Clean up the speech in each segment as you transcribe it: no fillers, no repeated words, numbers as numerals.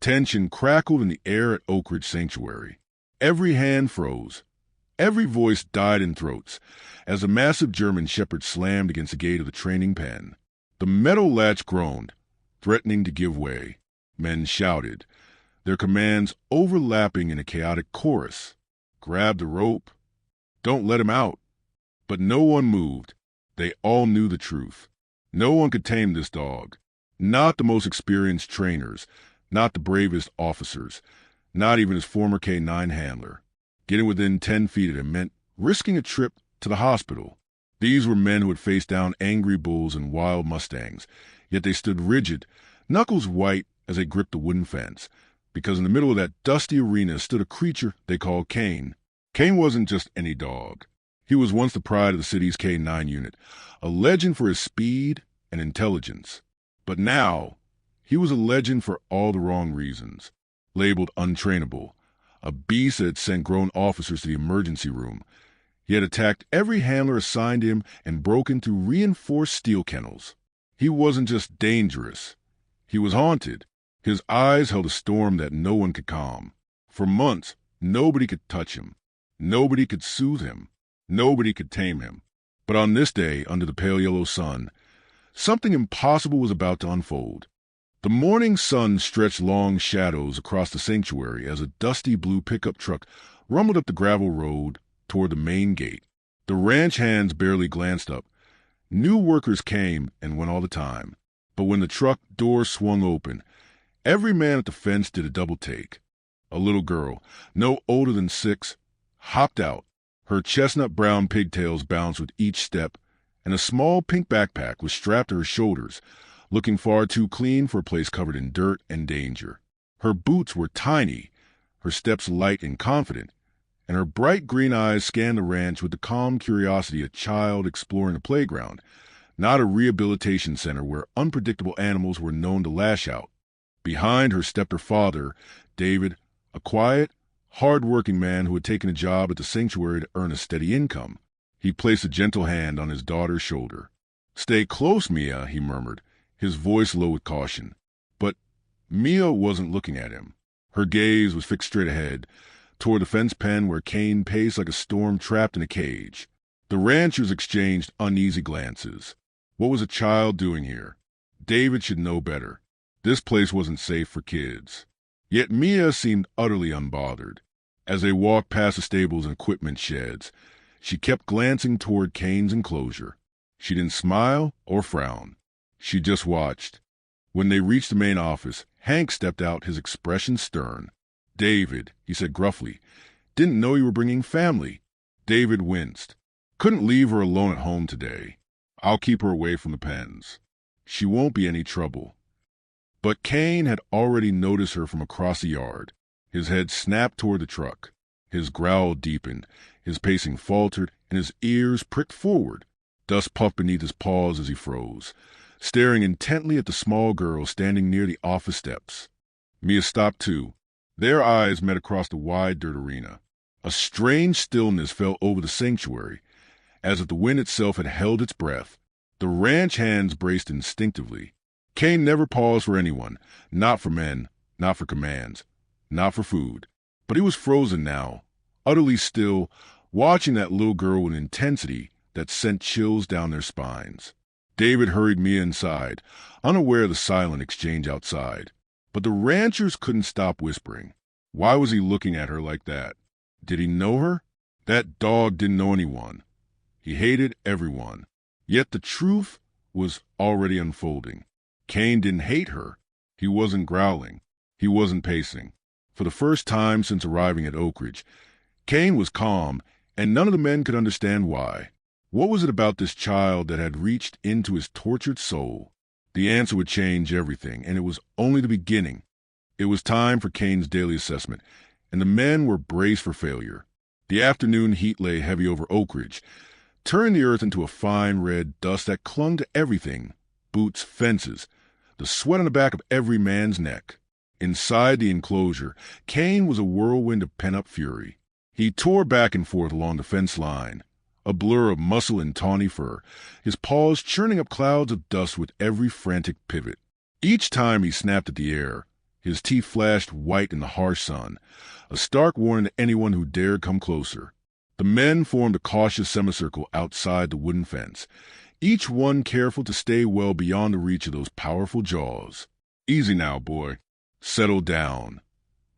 Tension crackled in the air at Oak Ridge Sanctuary. Every hand froze. Every voice died in throats as a massive German shepherd slammed against the gate of the training pen. The metal latch groaned, threatening to give way. Men shouted, their commands overlapping in a chaotic chorus. Grab the rope. Don't let him out. But no one moved. They all knew the truth. No one could tame this dog. Not the most experienced trainers, not the bravest officers, not even his former K9 handler. Getting within 10 feet of him meant risking a trip to the hospital. These were men who had faced down angry bulls and wild mustangs, yet they stood rigid, knuckles white as they gripped the wooden fence, because in the middle of that dusty arena stood a creature they called Kane. Kane wasn't just any dog. He was once the pride of the city's K9 unit, a legend for his speed and intelligence. But now, he was a legend for all the wrong reasons. Labeled untrainable, a beast that had sent grown officers to the emergency room. He had attacked every handler assigned him and broken through reinforced steel kennels. He wasn't just dangerous. He was haunted. His eyes held a storm that no one could calm. For months, nobody could touch him. Nobody could soothe him. Nobody could tame him. But on this day, under the pale yellow sun, something impossible was about to unfold. The morning sun stretched long shadows across the sanctuary as a dusty blue pickup truck rumbled up the gravel road toward the main gate. The ranch hands barely glanced up. New workers came and went all the time. But when the truck door swung open, every man at the fence did a double take. A little girl, no older than 6, hopped out. Her chestnut brown pigtails bounced with each step, and a small pink backpack was strapped to her shoulders, looking far too clean for a place covered in dirt and danger. Her boots were tiny, her steps light and confident, and her bright green eyes scanned the ranch with the calm curiosity of a child exploring a playground, not a rehabilitation center where unpredictable animals were known to lash out. Behind her stepped her father, David, a quiet, hard-working man who had taken a job at the sanctuary to earn a steady income. He placed a gentle hand on his daughter's shoulder. "Stay close, Mia," he murmured, his voice low with caution. But Mia wasn't looking at him. Her gaze was fixed straight ahead, toward the fence pen where Kane paced like a storm trapped in a cage. The ranchers exchanged uneasy glances. What was a child doing here? David should know better. This place wasn't safe for kids. Yet Mia seemed utterly unbothered. As they walked past the stables and equipment sheds, she kept glancing toward Kane's enclosure. She didn't smile or frown. She just watched. When they reached the main office, Hank stepped out, his expression stern. "David," he said gruffly, "didn't know you were bringing family." David winced. "Couldn't leave her alone at home today. I'll keep her away from the pens. She won't be any trouble." But Kane had already noticed her from across the yard. His head snapped toward the truck. His growl deepened, his pacing faltered, and his ears pricked forward. Dust puffed beneath his paws as he froze, staring intently at the small girl standing near the office steps. Mia stopped too. Their eyes met across the wide dirt arena. A strange stillness fell over the sanctuary, as if the wind itself had held its breath. The ranch hands braced instinctively. Kane never paused for anyone, not for men, not for commands, not for food. But he was frozen now, utterly still, watching that little girl with intensity that sent chills down their spines. David hurried Mia inside, unaware of the silent exchange outside. But the ranchers couldn't stop whispering. Why was he looking at her like that? Did he know her? That dog didn't know anyone. He hated everyone. Yet the truth was already unfolding. Kane didn't hate her. He wasn't growling. He wasn't pacing. For the first time since arriving at Oak Ridge, Kane was calm, and none of the men could understand why. What was it about this child that had reached into his tortured soul? The answer would change everything, and it was only the beginning. It was time for Kane's daily assessment, and the men were braced for failure. The afternoon heat lay heavy over Oak Ridge, turning the earth into a fine red dust that clung to everything: boots, fences, the sweat on the back of every man's neck. Inside the enclosure, Kane was a whirlwind of pent-up fury. He tore back and forth along the fence line, a blur of muscle and tawny fur, his paws churning up clouds of dust with every frantic pivot. Each time he snapped at the air, His teeth flashed white in the harsh sun, a stark warning to anyone who dared come closer. The men formed a cautious semicircle outside the wooden fence, each one careful to stay well beyond the reach of those powerful jaws. "Easy now, boy. Settle down,"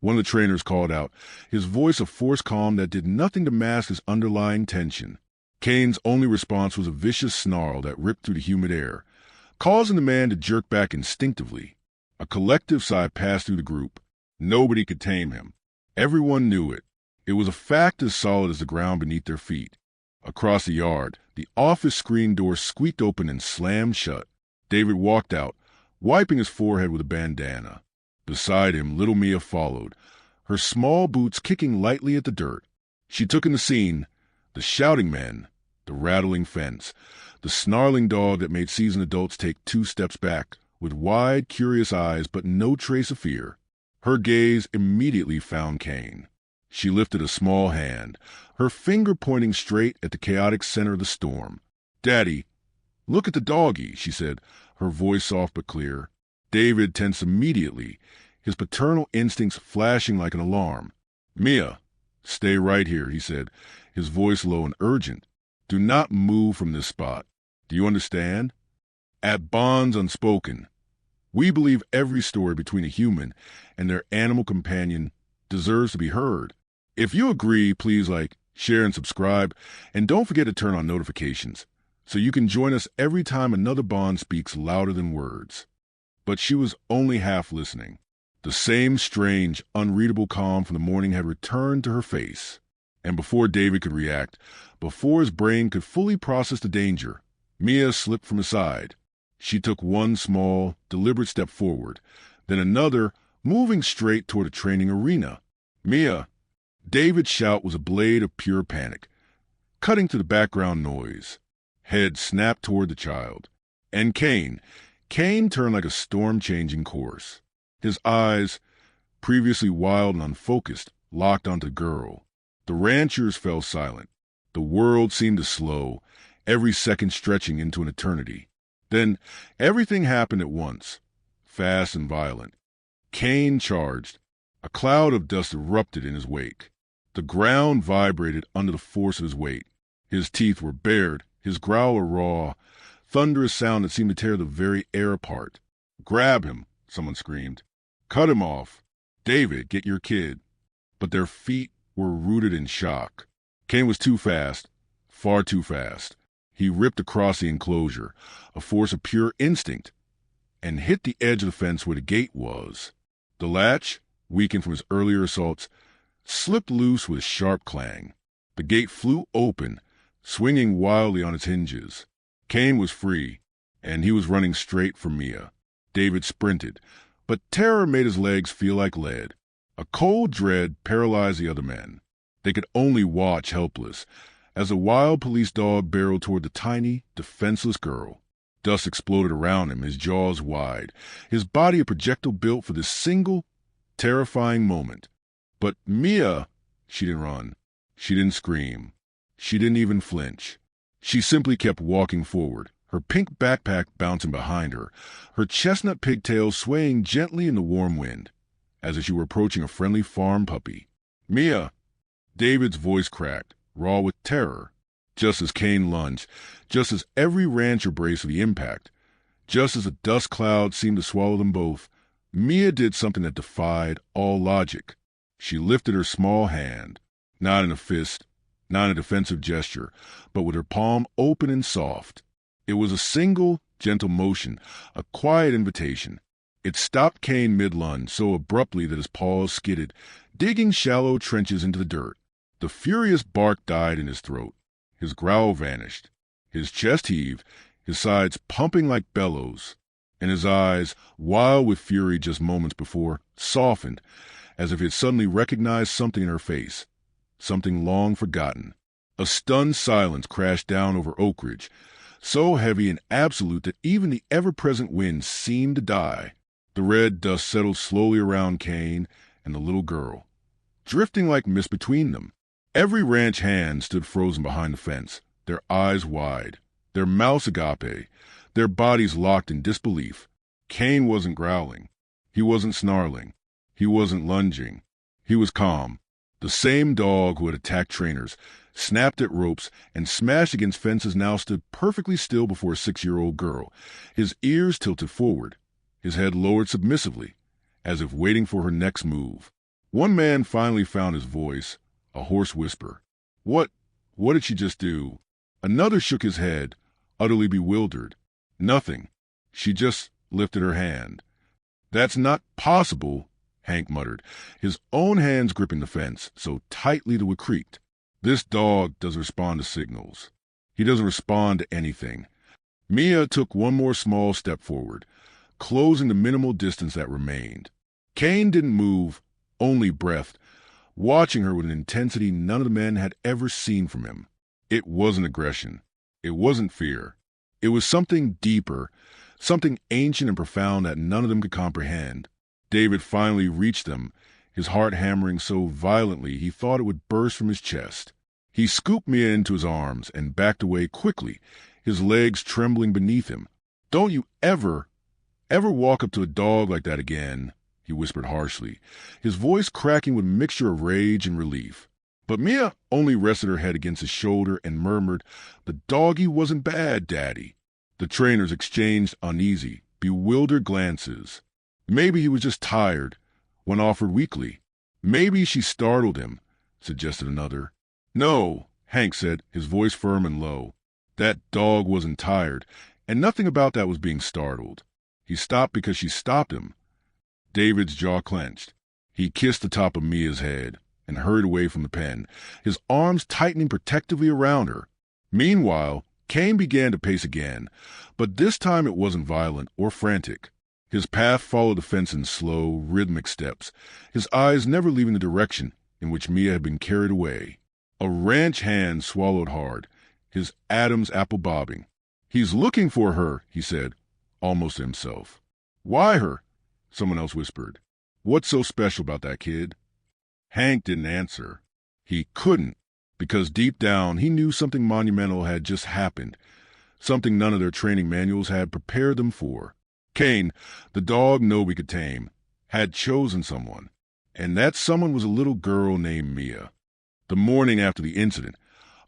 one of the trainers called out, his voice a forced calm that did nothing to mask his underlying tension. Kane's only response was a vicious snarl that ripped through the humid air, causing the man to jerk back instinctively. A collective sigh passed through the group. Nobody could tame him. Everyone knew it. It was a fact as solid as the ground beneath their feet. Across the yard, the office screen door squeaked open and slammed shut. David walked out, wiping his forehead with a bandana. Beside him, little Mia followed, her small boots kicking lightly at the dirt. She took in the scene, the shouting men, the rattling fence, the snarling dog that made seasoned adults take 2 steps back, with wide, curious eyes but no trace of fear. Her gaze immediately found Kane. She lifted a small hand, her finger pointing straight at the chaotic center of the storm. "Daddy, look at the doggy," she said, her voice soft but clear. David tensed immediately, his paternal instincts flashing like an alarm. "Mia, stay right here," he said, his voice low and urgent. "Do not move from this spot. Do you understand? At Bonds Unspoken, we believe every story between a human and their animal companion deserves to be heard. If you agree, please like, share, and subscribe, and don't forget to turn on notifications so you can join us every time another bond speaks louder than words." But she was only half listening. The same strange, unreadable calm from the morning had returned to her face. And before David could react, before his brain could fully process the danger, Mia slipped from his side. She took one small, deliberate step forward, then another, moving straight toward the training arena. "Mia!" David's shout was a blade of pure panic, cutting through the background noise. Head snapped toward the child. And Kane turned like a storm changing course. His eyes, previously wild and unfocused, locked onto the girl. The ranchers fell silent. The world seemed to slow, every second stretching into an eternity. Then everything happened at once, fast and violent. Kane charged. A cloud of dust erupted in his wake. The ground vibrated under the force of his weight. His teeth were bared, his growl a raw, thunderous sound that seemed to tear the very air apart. "Grab him," someone screamed. "Cut him off. David, get your kid." But their feet were rooted in shock. Kane was too fast, far too fast. He ripped across the enclosure, a force of pure instinct, and hit the edge of the fence where the gate was. The latch, weakened from his earlier assaults, slipped loose with a sharp clang. The gate flew open, swinging wildly on its hinges. Kane was free, and he was running straight for Mia. David sprinted, but terror made his legs feel like lead. A cold dread paralyzed the other men. They could only watch helpless, as a wild police dog barreled toward the tiny, defenseless girl. Dust exploded around him, his jaws wide, his body a projectile built for this single, terrifying moment. But Mia, she didn't run. She didn't scream. She didn't even flinch. She simply kept walking forward, her pink backpack bouncing behind her, her chestnut pigtails swaying gently in the warm wind, as if she were approaching a friendly farm puppy. "Mia!" David's voice cracked, raw with terror. Just as Kane lunged, just as every rancher braced for the impact, just as a dust cloud seemed to swallow them both, Mia did something that defied all logic. She lifted her small hand, not in a fist, not in a defensive gesture, but with her palm open and soft. It was a single, gentle motion, a quiet invitation. It stopped Kane mid-lunge so abruptly that his paws skidded, digging shallow trenches into the dirt. The furious bark died in his throat. His growl vanished. His chest heaved, his sides pumping like bellows, and his eyes, wild with fury just moments before, softened, as if he had suddenly recognized something in her face, something long forgotten. A stunned silence crashed down over Oak Ridge, so heavy and absolute that even the ever-present wind seemed to die. The red dust settled slowly around Kane and the little girl, drifting like mist between them. Every ranch hand stood frozen behind the fence, their eyes wide, their mouths agape, their bodies locked in disbelief. Kane wasn't growling. He wasn't snarling. He wasn't lunging. He was calm. The same dog who had attacked trainers, snapped at ropes, and smashed against fences now stood perfectly still before a 6-year-old girl, his ears tilted forward, his head lowered submissively, as if waiting for her next move. One man finally found his voice, a hoarse whisper. What did she just do? Another shook his head, utterly bewildered. Nothing. She just lifted her hand. That's not possible, Hank muttered, his own hands gripping the fence so tightly that it creaked. This dog doesn't respond to signals. He doesn't respond to anything. Mia took one more small step forward, closing the minimal distance that remained. Kane didn't move, only breathed, watching her with an intensity none of the men had ever seen from him. It wasn't aggression. It wasn't fear. It was something deeper, something ancient and profound that none of them could comprehend. David finally reached them, his heart hammering so violently he thought it would burst from his chest. He scooped Mia into his arms and backed away quickly, his legs trembling beneath him. Don't you ever walk up to a dog like that again, he whispered harshly, his voice cracking with a mixture of rage and relief. But Mia only rested her head against his shoulder and murmured, "The doggy wasn't bad, Daddy." The trainers exchanged uneasy, bewildered glances. Maybe he was just tired, one offered weakly. Maybe she startled him, suggested another. No, Hank said, his voice firm and low. That dog wasn't tired, and nothing about that was being startled. He stopped because she stopped him. David's jaw clenched. He kissed the top of Mia's head and hurried away from the pen, his arms tightening protectively around her. Meanwhile, Kane began to pace again, but this time it wasn't violent or frantic. His path followed the fence in slow, rhythmic steps, his eyes never leaving the direction in which Mia had been carried away. A ranch hand swallowed hard, his Adam's apple bobbing. "He's looking for her," he said, almost to himself. "Why her?" someone else whispered. "What's so special about that kid?" Hank didn't answer. He couldn't, because deep down he knew something monumental had just happened, something none of their training manuals had prepared them for. Kane, the dog nobody could tame, had chosen someone, and that someone was a little girl named Mia. The morning after the incident,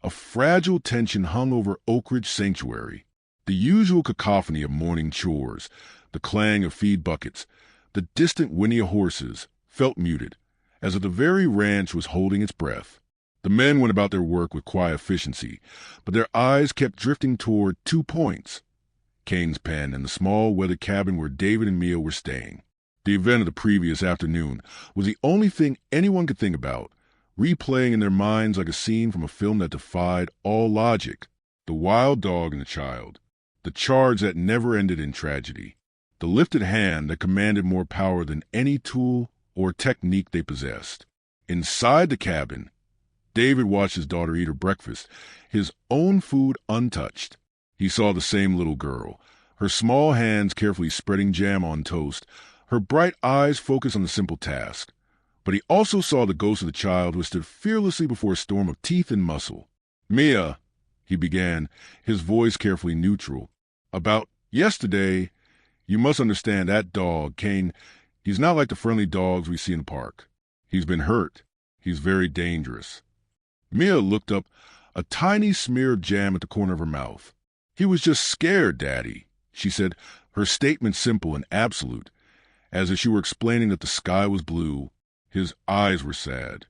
a fragile tension hung over Oak Ridge Sanctuary. The usual cacophony of morning chores, the clang of feed buckets, the distant whinny of horses, felt muted, as if the very ranch was holding its breath. The men went about their work with quiet efficiency, but their eyes kept drifting toward 2 points: Kane's pen and the small weathered cabin where David and Mia were staying. The event of the previous afternoon was the only thing anyone could think about, replaying in their minds like a scene from a film that defied all logic. The wild dog and the child, the charge that never ended in tragedy, the lifted hand that commanded more power than any tool or technique they possessed. Inside the cabin, David watched his daughter eat her breakfast, his own food untouched. He saw the same little girl, her small hands carefully spreading jam on toast, her bright eyes focused on the simple task. But he also saw the ghost of the child who stood fearlessly before a storm of teeth and muscle. "Mia," he began, his voice carefully neutral. "About yesterday, you must understand that dog, Kane, he's not like the friendly dogs we see in the park. He's been hurt. He's very dangerous." Mia looked up, a tiny smear of jam at the corner of her mouth. "He was just scared, Daddy," she said, her statement simple and absolute, as if she were explaining that the sky was blue. His eyes were sad.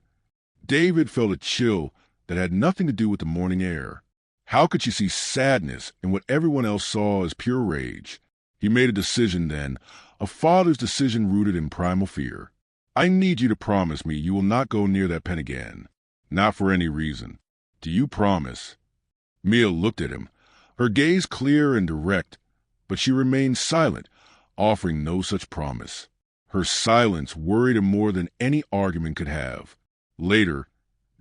David felt a chill that had nothing to do with the morning air. How could she see sadness in what everyone else saw as pure rage? He made a decision then, a father's decision rooted in primal fear. "I need you to promise me you will not go near that pen again. Not for any reason. Do you promise?" Mia looked at him, her gaze clear and direct, but she remained silent, offering no such promise. Her silence worried him more than any argument could have. Later,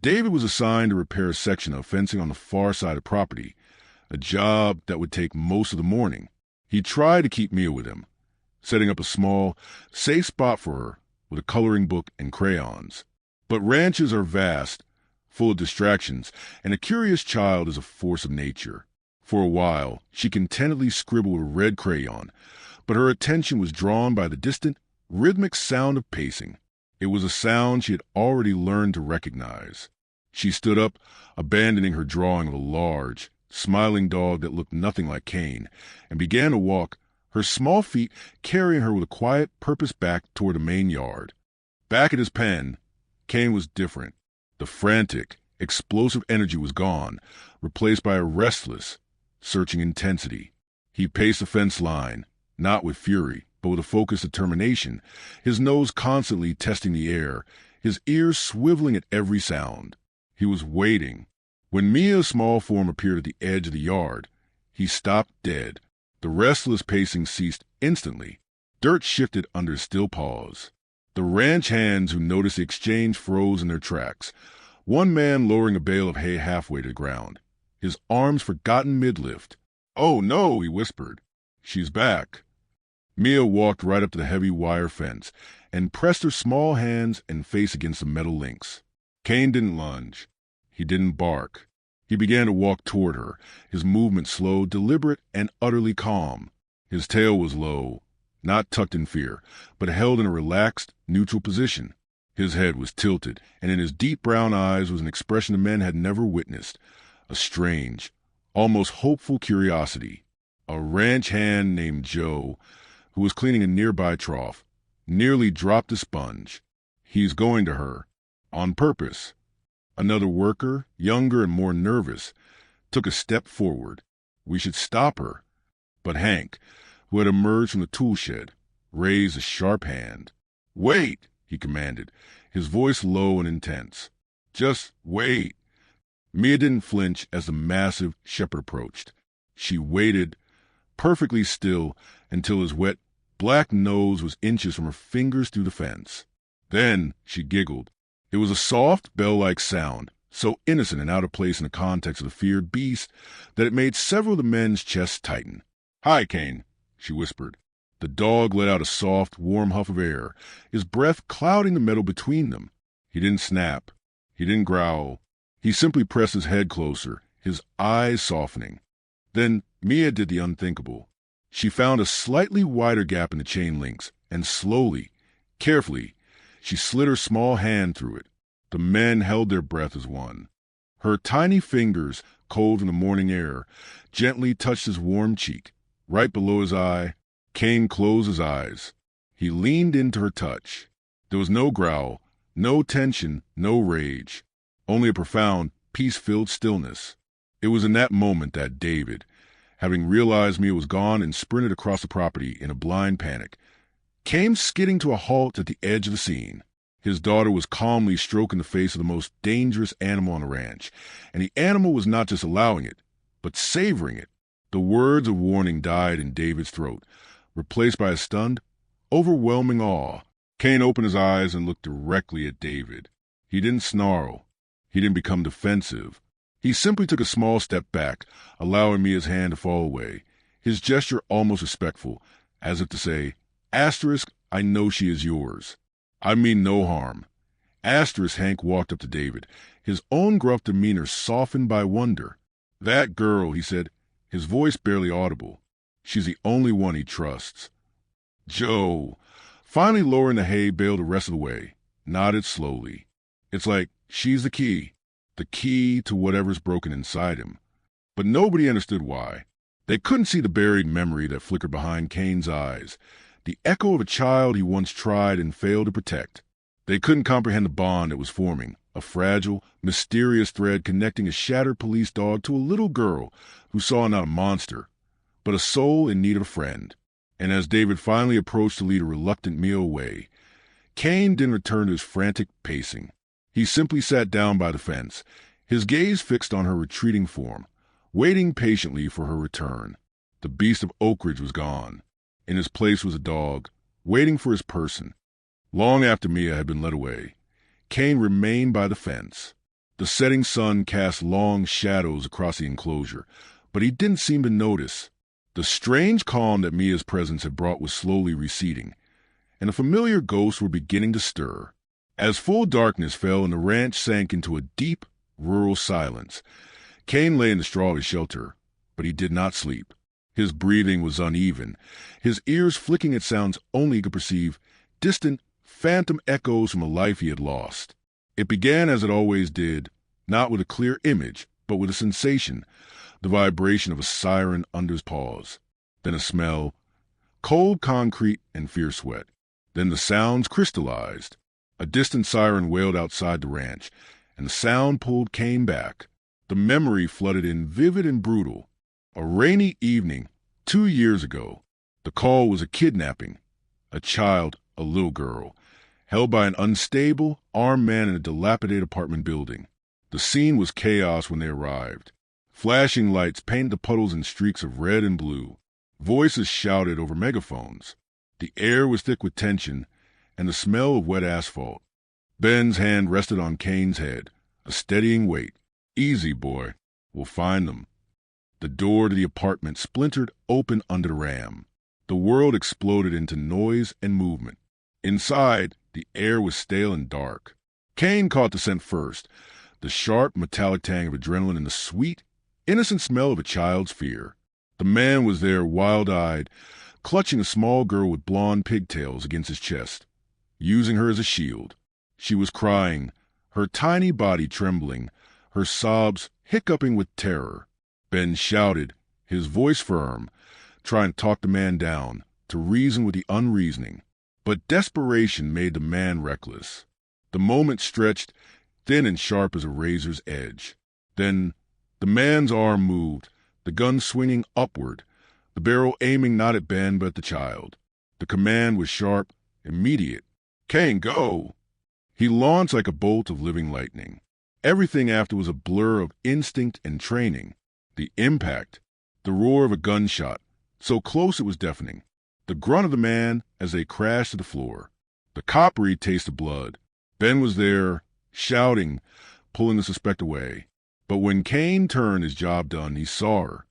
David was assigned to repair a section of fencing on the far side of the property, a job that would take most of the morning. He tried to keep Mia with him, setting up a small, safe spot for her with a coloring book and crayons. But ranches are vast, full of distractions, and a curious child is a force of nature. For a while, she contentedly scribbled with a red crayon, but her attention was drawn by the distant, rhythmic sound of pacing. It was a sound she had already learned to recognize. She stood up, abandoning her drawing of a large, smiling dog that looked nothing like Kane, and began to walk, her small feet carrying her with a quiet purpose back toward the main yard. Back at his pen, Kane was different. The frantic, explosive energy was gone, replaced by a restless, searching intensity. He paced the fence line, not with fury, but with a focused determination, his nose constantly testing the air, his ears swiveling at every sound. He was waiting. When Mia's small form appeared at the edge of the yard, he stopped dead. The restless pacing ceased instantly. Dirt shifted under his still paws. The ranch hands who noticed the exchange froze in their tracks, one man lowering a bale of hay halfway to the ground, his arms forgotten mid-lift. "Oh, no," he whispered. "She's back." Mia walked right up to the heavy wire fence and pressed her small hands and face against the metal links. Kane didn't lunge. He didn't bark. He began to walk toward her, his movement slow, deliberate, and utterly calm. His tail was low, not tucked in fear, but held in a relaxed, neutral position. His head was tilted, and in his deep brown eyes was an expression the men had never witnessed, a strange, almost hopeful curiosity. A ranch hand named Joe, who was cleaning a nearby trough, nearly dropped a sponge. He's going to her, on purpose. Another worker, younger and more nervous, took a step forward. We should stop her. But Hank, who had emerged from the tool shed, raised a sharp hand. "Wait," he commanded, his voice low and intense. "Just wait." Mia didn't flinch as the massive shepherd approached. She waited, perfectly still, until his wet, black nose was inches from her fingers through the fence. Then she giggled. It was a soft, bell-like sound, so innocent and out of place in the context of the feared beast that it made several of the men's chests tighten. "Hi, Kane," she whispered. The dog let out a soft, warm huff of air, his breath clouding the metal between them. He didn't snap. He didn't growl. He simply pressed his head closer, his eyes softening. Then Mia did the unthinkable. She found a slightly wider gap in the chain links, and slowly, carefully, she slid her small hand through it. The men held their breath as one. Her tiny fingers, cold from the morning air, gently touched his warm cheek. Right below his eye, Kane closed his eyes. He leaned into her touch. There was no growl, no tension, no rage, only a profound, peace-filled stillness. It was in that moment that David, having realized Mia was gone and sprinted across the property in a blind panic, came skidding to a halt at the edge of the scene. His daughter was calmly stroking the face of the most dangerous animal on the ranch, and the animal was not just allowing it, but savoring it. The words of warning died in David's throat, replaced by a stunned, overwhelming awe. Kane opened his eyes and looked directly at David. He didn't snarl. He didn't become defensive. He simply took a small step back, allowing Mia's hand to fall away, his gesture almost respectful, as if to say, "Asterisk, I know she is yours. I mean no harm." Asterisk. Hank walked up to David, his own gruff demeanor softened by wonder. "That girl," he said, his voice barely audible. "She's the only one he trusts." Joe, finally lowering the hay bale the rest of the way, nodded slowly. "It's like she's the key to whatever's broken inside him." But nobody understood why. They couldn't see the buried memory that flickered behind Kane's eyes, the echo of a child he once tried and failed to protect. They couldn't comprehend the bond that was forming, a fragile, mysterious thread connecting a shattered police dog to a little girl who saw not a monster, but a soul in need of a friend. And as David finally approached to lead a reluctant Mia away, Kane didn't return to his frantic pacing. He simply sat down by the fence, his gaze fixed on her retreating form, waiting patiently for her return. The beast of Oak Ridge was gone. In his place was a dog, waiting for his person. Long after Mia had been led away, Kane remained by the fence. The setting sun cast long shadows across the enclosure, but he didn't seem to notice. The strange calm that Mia's presence had brought was slowly receding, and the familiar ghosts were beginning to stir. As full darkness fell and the ranch sank into a deep, rural silence, Kane lay in the straw of his shelter, but he did not sleep. His breathing was uneven, his ears flicking at sounds only he could perceive, distant, phantom echoes from a life he had lost. It began as it always did, not with a clear image, but with a sensation, the vibration of a siren under his paws. Then a smell, cold concrete and fierce sweat. Then the sounds crystallized. A distant siren wailed outside the ranch, and the sound pulled Kane back. The memory flooded in vivid and brutal. A rainy evening, 2 years ago. The call was a kidnapping. A child, a little girl, held by an unstable, armed man in a dilapidated apartment building. The scene was chaos when they arrived. Flashing lights painted the puddles in streaks of red and blue. Voices shouted over megaphones. The air was thick with tension and the smell of wet asphalt. Ben's hand rested on Kane's head, a steadying weight. Easy, boy. We'll find them. The door to the apartment splintered open under the ram. The world exploded into noise and movement. Inside, the air was stale and dark. Kane caught the scent first, the sharp, metallic tang of adrenaline and the sweet, innocent smell of a child's fear. The man was there, wild-eyed, clutching a small girl with blonde pigtails against his chest, using her as a shield. She was crying, her tiny body trembling, her sobs hiccuping with terror. Ben shouted, his voice firm, trying to talk the man down, to reason with the unreasoning. But desperation made the man reckless. The moment stretched, thin and sharp as a razor's edge. Then the man's arm moved, the gun swinging upward, the barrel aiming not at Ben but at the child. The command was sharp, immediate. Kane, go! He launched like a bolt of living lightning. Everything after was a blur of instinct and training. The impact, the roar of a gunshot, so close it was deafening. The grunt of the man as they crashed to the floor. The coppery taste of blood. Ben was there, shouting, pulling the suspect away. But when Kane turned, his job done, he saw her.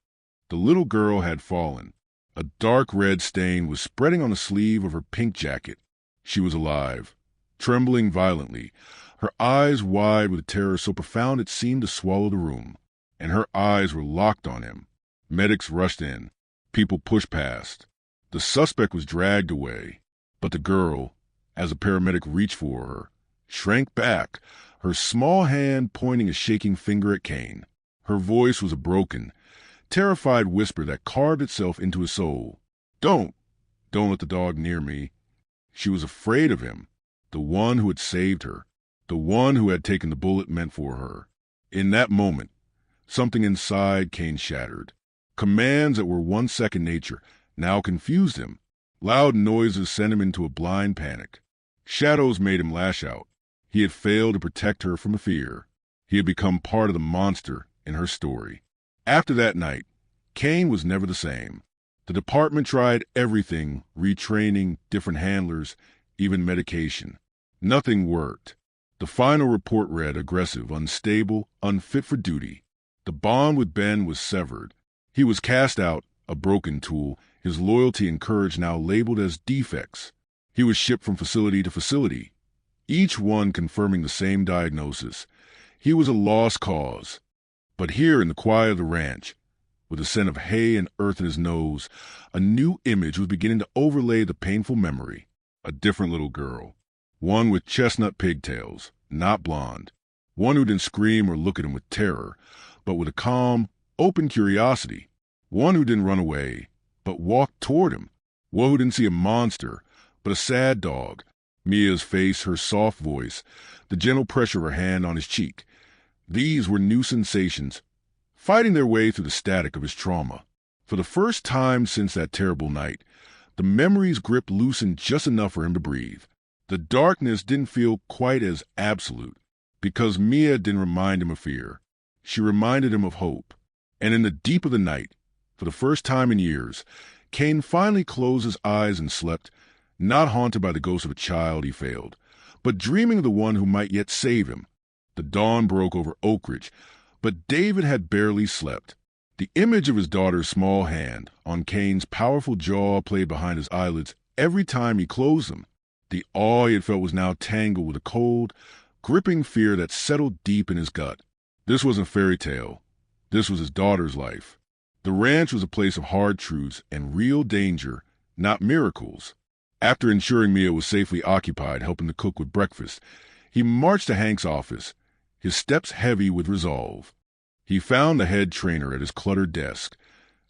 The little girl had fallen. A dark red stain was spreading on the sleeve of her pink jacket. She was alive, trembling violently, her eyes wide with a terror so profound it seemed to swallow the room. And her eyes were locked on him. Medics rushed in. People pushed past. The suspect was dragged away. But the girl, as a paramedic reached for her, shrank back, her small hand pointing a shaking finger at Kane. Her voice was a broken, terrified whisper that carved itself into his soul. Don't let the dog near me. She was afraid of him, the one who had saved her, the one who had taken the bullet meant for her. In that moment, something inside Kane shattered. Commands that were once second nature now confused him. Loud noises sent him into a blind panic. Shadows made him lash out. He had failed to protect her from fear. He had become part of the monster in her story. After that night, Kane was never the same. The department tried everything, retraining, different handlers, even medication. Nothing worked. The final report read aggressive, unstable, unfit for duty. The bond with Ben was severed. He was cast out, a broken tool, his loyalty and courage now labeled as defects. He was shipped from facility to facility, each one confirming the same diagnosis. He was a lost cause. But here in the quiet of the ranch, with the scent of hay and earth in his nose, a new image was beginning to overlay the painful memory. A different little girl. One with chestnut pigtails, not blonde. One who didn't scream or look at him with terror, but with a calm, open curiosity. One who didn't run away, but walked toward him. One who didn't see a monster, but a sad dog. Mia's face, her soft voice, the gentle pressure of her hand on his cheek. These were new sensations, fighting their way through the static of his trauma. For the first time since that terrible night, the memory's grip loosened just enough for him to breathe. The darkness didn't feel quite as absolute, because Mia didn't remind him of fear. She reminded him of hope. And in the deep of the night, for the first time in years, Kane finally closed his eyes and slept, not haunted by the ghost of a child he failed, but dreaming of the one who might yet save him. The dawn broke over Oak Ridge, but David had barely slept. The image of his daughter's small hand on Kane's powerful jaw played behind his eyelids every time he closed them. The awe he had felt was now tangled with a cold, gripping fear that settled deep in his gut. This wasn't a fairy tale. This was his daughter's life. The ranch was a place of hard truths and real danger, not miracles. After ensuring Mia was safely occupied helping to cook with breakfast, he marched to Hank's office, his steps heavy with resolve. He found the head trainer at his cluttered desk,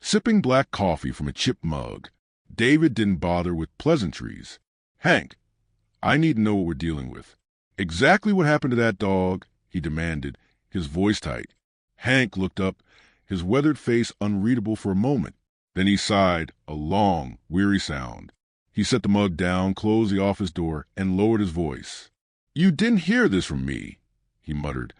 sipping black coffee from a chipped mug. David didn't bother with pleasantries. "Hank, I need to know what we're dealing with. Exactly what happened to that dog?" he demanded, his voice tight. Hank looked up, his weathered face unreadable for a moment. Then he sighed, a long, weary sound. He set the mug down, closed the office door, and lowered his voice. "You didn't hear this from me," he muttered,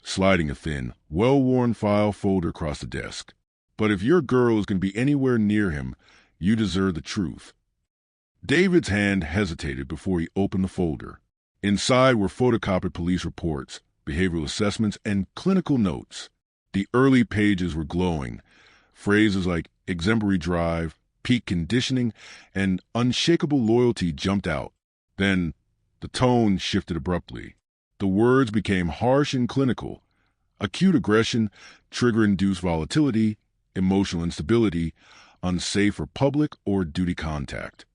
sliding a thin, well-worn file folder across the desk. "But if your girl is going to be anywhere near him, you deserve the truth." David's hand hesitated before he opened the folder. Inside were photocopied police reports, behavioral assessments, and clinical notes. The early pages were glowing. Phrases like exemplary drive, peak conditioning, and unshakable loyalty jumped out. Then the tone shifted abruptly. The words became harsh and clinical. Acute aggression, trigger-induced volatility, emotional instability, unsafe for public or duty contact.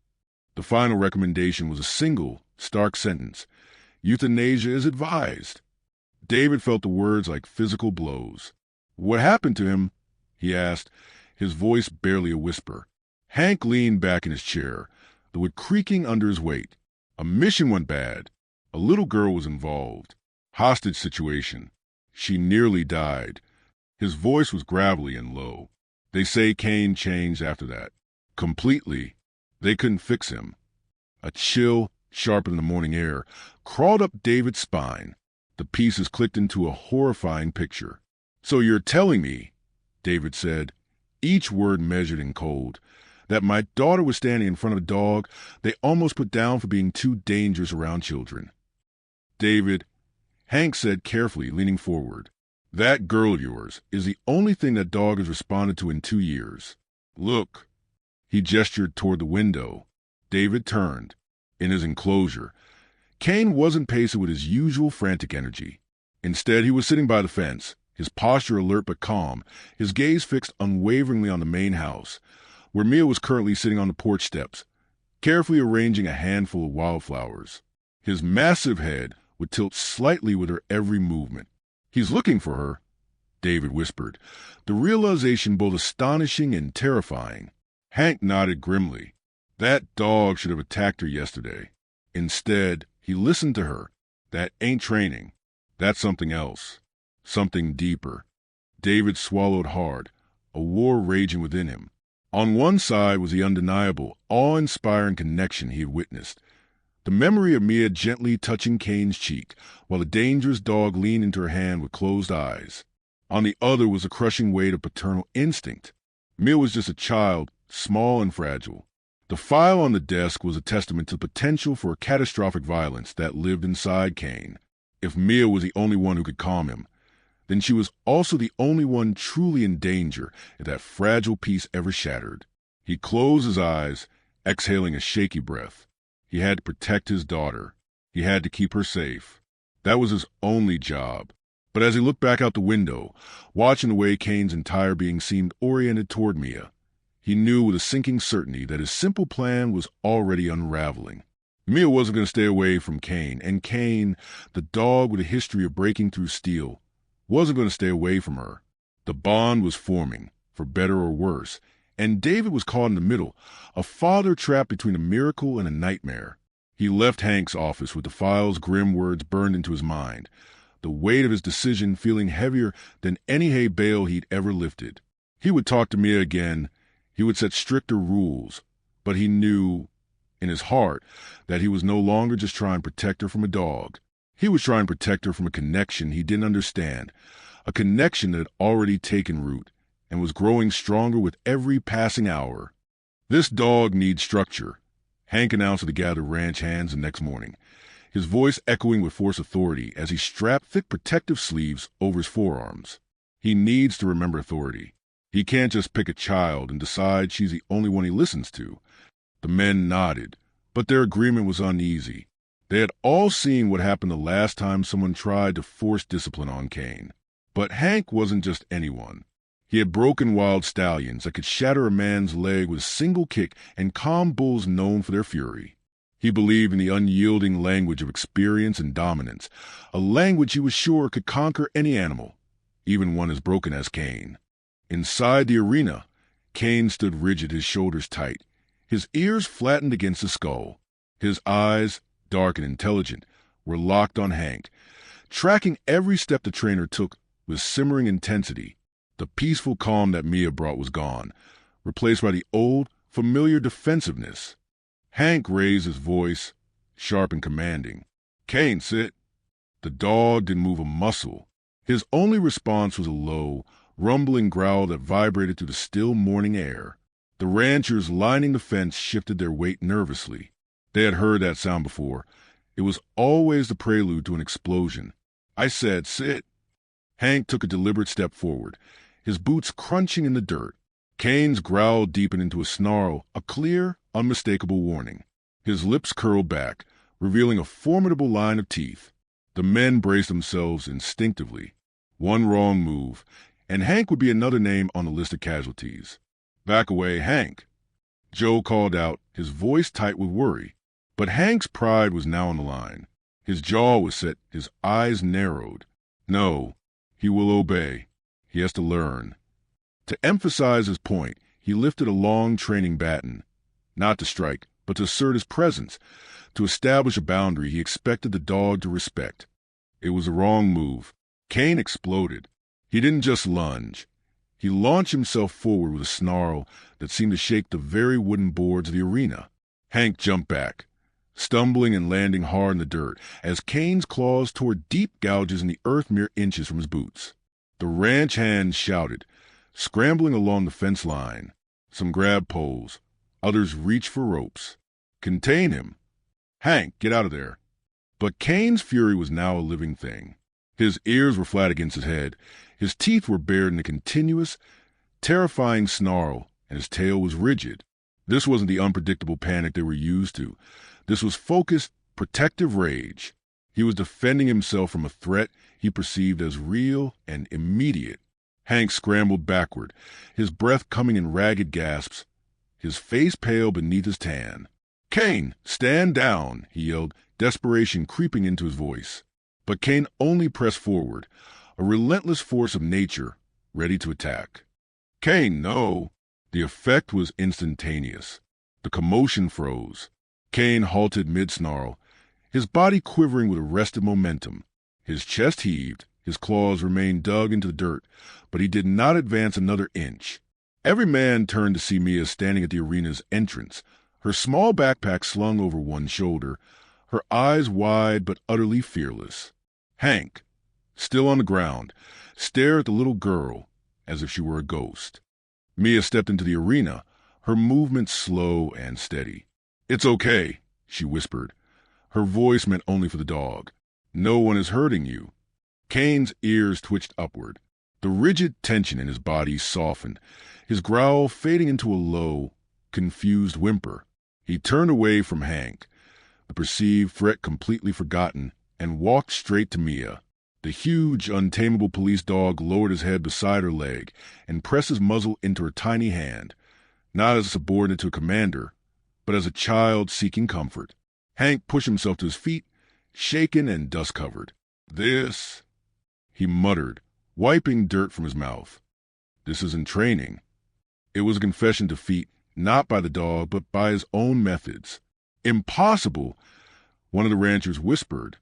The final recommendation was a single, stark sentence. Euthanasia is advised. David felt the words like physical blows. "What happened to him?" he asked, his voice barely a whisper. Hank leaned back in his chair, the wood creaking under his weight. "A mission went bad. A little girl was involved. Hostage situation. She nearly died." His voice was gravelly and low. "They say Kane changed after that. Completely. They couldn't fix him." A chill, sharper than the morning air, crawled up David's spine. The pieces clicked into a horrifying picture. "So you're telling me," David said, each word measured and cold, "that my daughter was standing in front of a dog they almost put down for being too dangerous around children." "David," Hank said carefully, leaning forward, "that girl of yours is the only thing that dog has responded to in 2 years. Look." He gestured toward the window. David turned. In his enclosure, Kane wasn't pacing with his usual frantic energy. Instead, he was sitting by the fence, his posture alert but calm, his gaze fixed unwaveringly on the main house, where Mia was currently sitting on the porch steps, carefully arranging a handful of wildflowers. His massive head would tilt slightly with her every movement. "He's looking for her," David whispered, the realization both astonishing and terrifying. Hank nodded grimly. "That dog should have attacked her yesterday. Instead, he listened to her. That ain't training. That's something else. Something deeper." David swallowed hard, a war raging within him. On one side was the undeniable, awe-inspiring connection he had witnessed. The memory of Mia gently touching Kane's cheek, while the dangerous dog leaned into her hand with closed eyes. On the other was the crushing weight of paternal instinct. Mia was just a child, small and fragile. The file on the desk was a testament to the potential for catastrophic violence that lived inside Kane. If Mia was the only one who could calm him, then she was also the only one truly in danger if that fragile piece ever shattered. He closed his eyes, exhaling a shaky breath. He had to protect his daughter. He had to keep her safe. That was his only job. But as he looked back out the window, watching the way Kane's entire being seemed oriented toward Mia, he knew with a sinking certainty that his simple plan was already unraveling. Mia wasn't going to stay away from Kane, and Kane, the dog with a history of breaking through steel, wasn't going to stay away from her. The bond was forming, for better or worse, and David was caught in the middle, a father trapped between a miracle and a nightmare. He left Hank's office with the file's grim words burned into his mind, the weight of his decision feeling heavier than any hay bale he'd ever lifted. He would talk to Mia again. He would set stricter rules, but he knew, in his heart, that he was no longer just trying to protect her from a dog. He was trying to protect her from a connection he didn't understand, a connection that had already taken root and was growing stronger with every passing hour. "This dog needs structure," Hank announced to the gathered ranch hands the next morning, his voice echoing with forced authority as he strapped thick protective sleeves over his forearms. "He needs to remember authority. He can't just pick a child and decide she's the only one he listens to." The men nodded, but their agreement was uneasy. They had all seen what happened the last time someone tried to force discipline on Kane. But Hank wasn't just anyone. He had broken wild stallions that could shatter a man's leg with a single kick and calm bulls known for their fury. He believed in the unyielding language of experience and dominance, a language he was sure could conquer any animal, even one as broken as Kane. Inside the arena, Kane stood rigid, his shoulders tight, his ears flattened against the skull. His eyes, dark and intelligent, were locked on Hank, tracking every step the trainer took with simmering intensity. The peaceful calm that Mia brought was gone, replaced by the old, familiar defensiveness. Hank raised his voice, sharp and commanding. "Kane, sit." The dog didn't move a muscle. His only response was a low, rumbling growl that vibrated through the still morning air. The ranchers lining the fence shifted their weight nervously. They had heard that sound before. It was always the prelude to an explosion. "I said sit." Hank took a deliberate step forward, his boots crunching in the dirt. Kane's growl deepened into a snarl, a clear, unmistakable warning. His lips curled back, revealing a formidable line of teeth. The men braced themselves instinctively. One wrong move, and Hank would be another name on the list of casualties. "Back away, Hank." Joe called out, his voice tight with worry. But Hank's pride was now on the line. His jaw was set, his eyes narrowed. No, he will obey. He has to learn. To emphasize his point, he lifted a long training baton, not to strike, but to assert his presence, to establish a boundary he expected the dog to respect. It was a wrong move. Kane exploded. He didn't just lunge. He launched himself forward with a snarl that seemed to shake the very wooden boards of the arena. Hank jumped back, stumbling and landing hard in the dirt as Kane's claws tore deep gouges in the earth mere inches from his boots. The ranch hands shouted, scrambling along the fence line. Some grabbed poles. Others reached for ropes. "Contain him." "Hank, get out of there." But Kane's fury was now a living thing. His ears were flat against his head. His teeth were bared in a continuous, terrifying snarl, and his tail was rigid. This wasn't the unpredictable panic they were used to. This was focused, protective rage. He was defending himself from a threat he perceived as real and immediate. Hank scrambled backward, his breath coming in ragged gasps, his face pale beneath his tan. "Kane, stand down," he yelled, desperation creeping into his voice. But Kane only pressed forward, a relentless force of nature, ready to attack. "Kane, no!" The effect was instantaneous. The commotion froze. Kane halted mid-snarl, his body quivering with arrested momentum. His chest heaved, his claws remained dug into the dirt, but he did not advance another inch. Every man turned to see Mia standing at the arena's entrance, her small backpack slung over one shoulder, her eyes wide but utterly fearless. Hank, still on the ground, stared at the little girl as if she were a ghost. Mia stepped into the arena, her movements slow and steady. "It's okay," she whispered. Her voice meant only for the dog. "No one is hurting you." Kane's ears twitched upward. The rigid tension in his body softened, his growl fading into a low, confused whimper. He turned away from Hank, the perceived threat completely forgotten, and walked straight to Mia. The huge, untamable police dog lowered his head beside her leg and pressed his muzzle into her tiny hand, not as a subordinate to a commander, but as a child seeking comfort. Hank pushed himself to his feet, shaken and dust-covered. "This," he muttered, wiping dirt from his mouth. "This isn't training." It was a confession of defeat, not by the dog, but by his own methods. "Impossible," one of the ranchers whispered,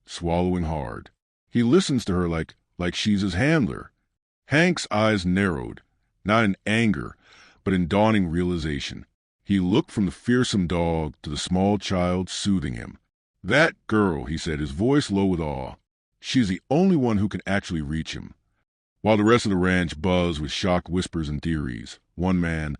swallowing hard. "He listens to her like she's his handler." Hank's eyes narrowed, not in anger, but in dawning realization. He looked from the fearsome dog to the small child soothing him. "That girl," he said, his voice low with awe. "She's the only one who can actually reach him." While the rest of the ranch buzzed with shocked whispers and theories, one man,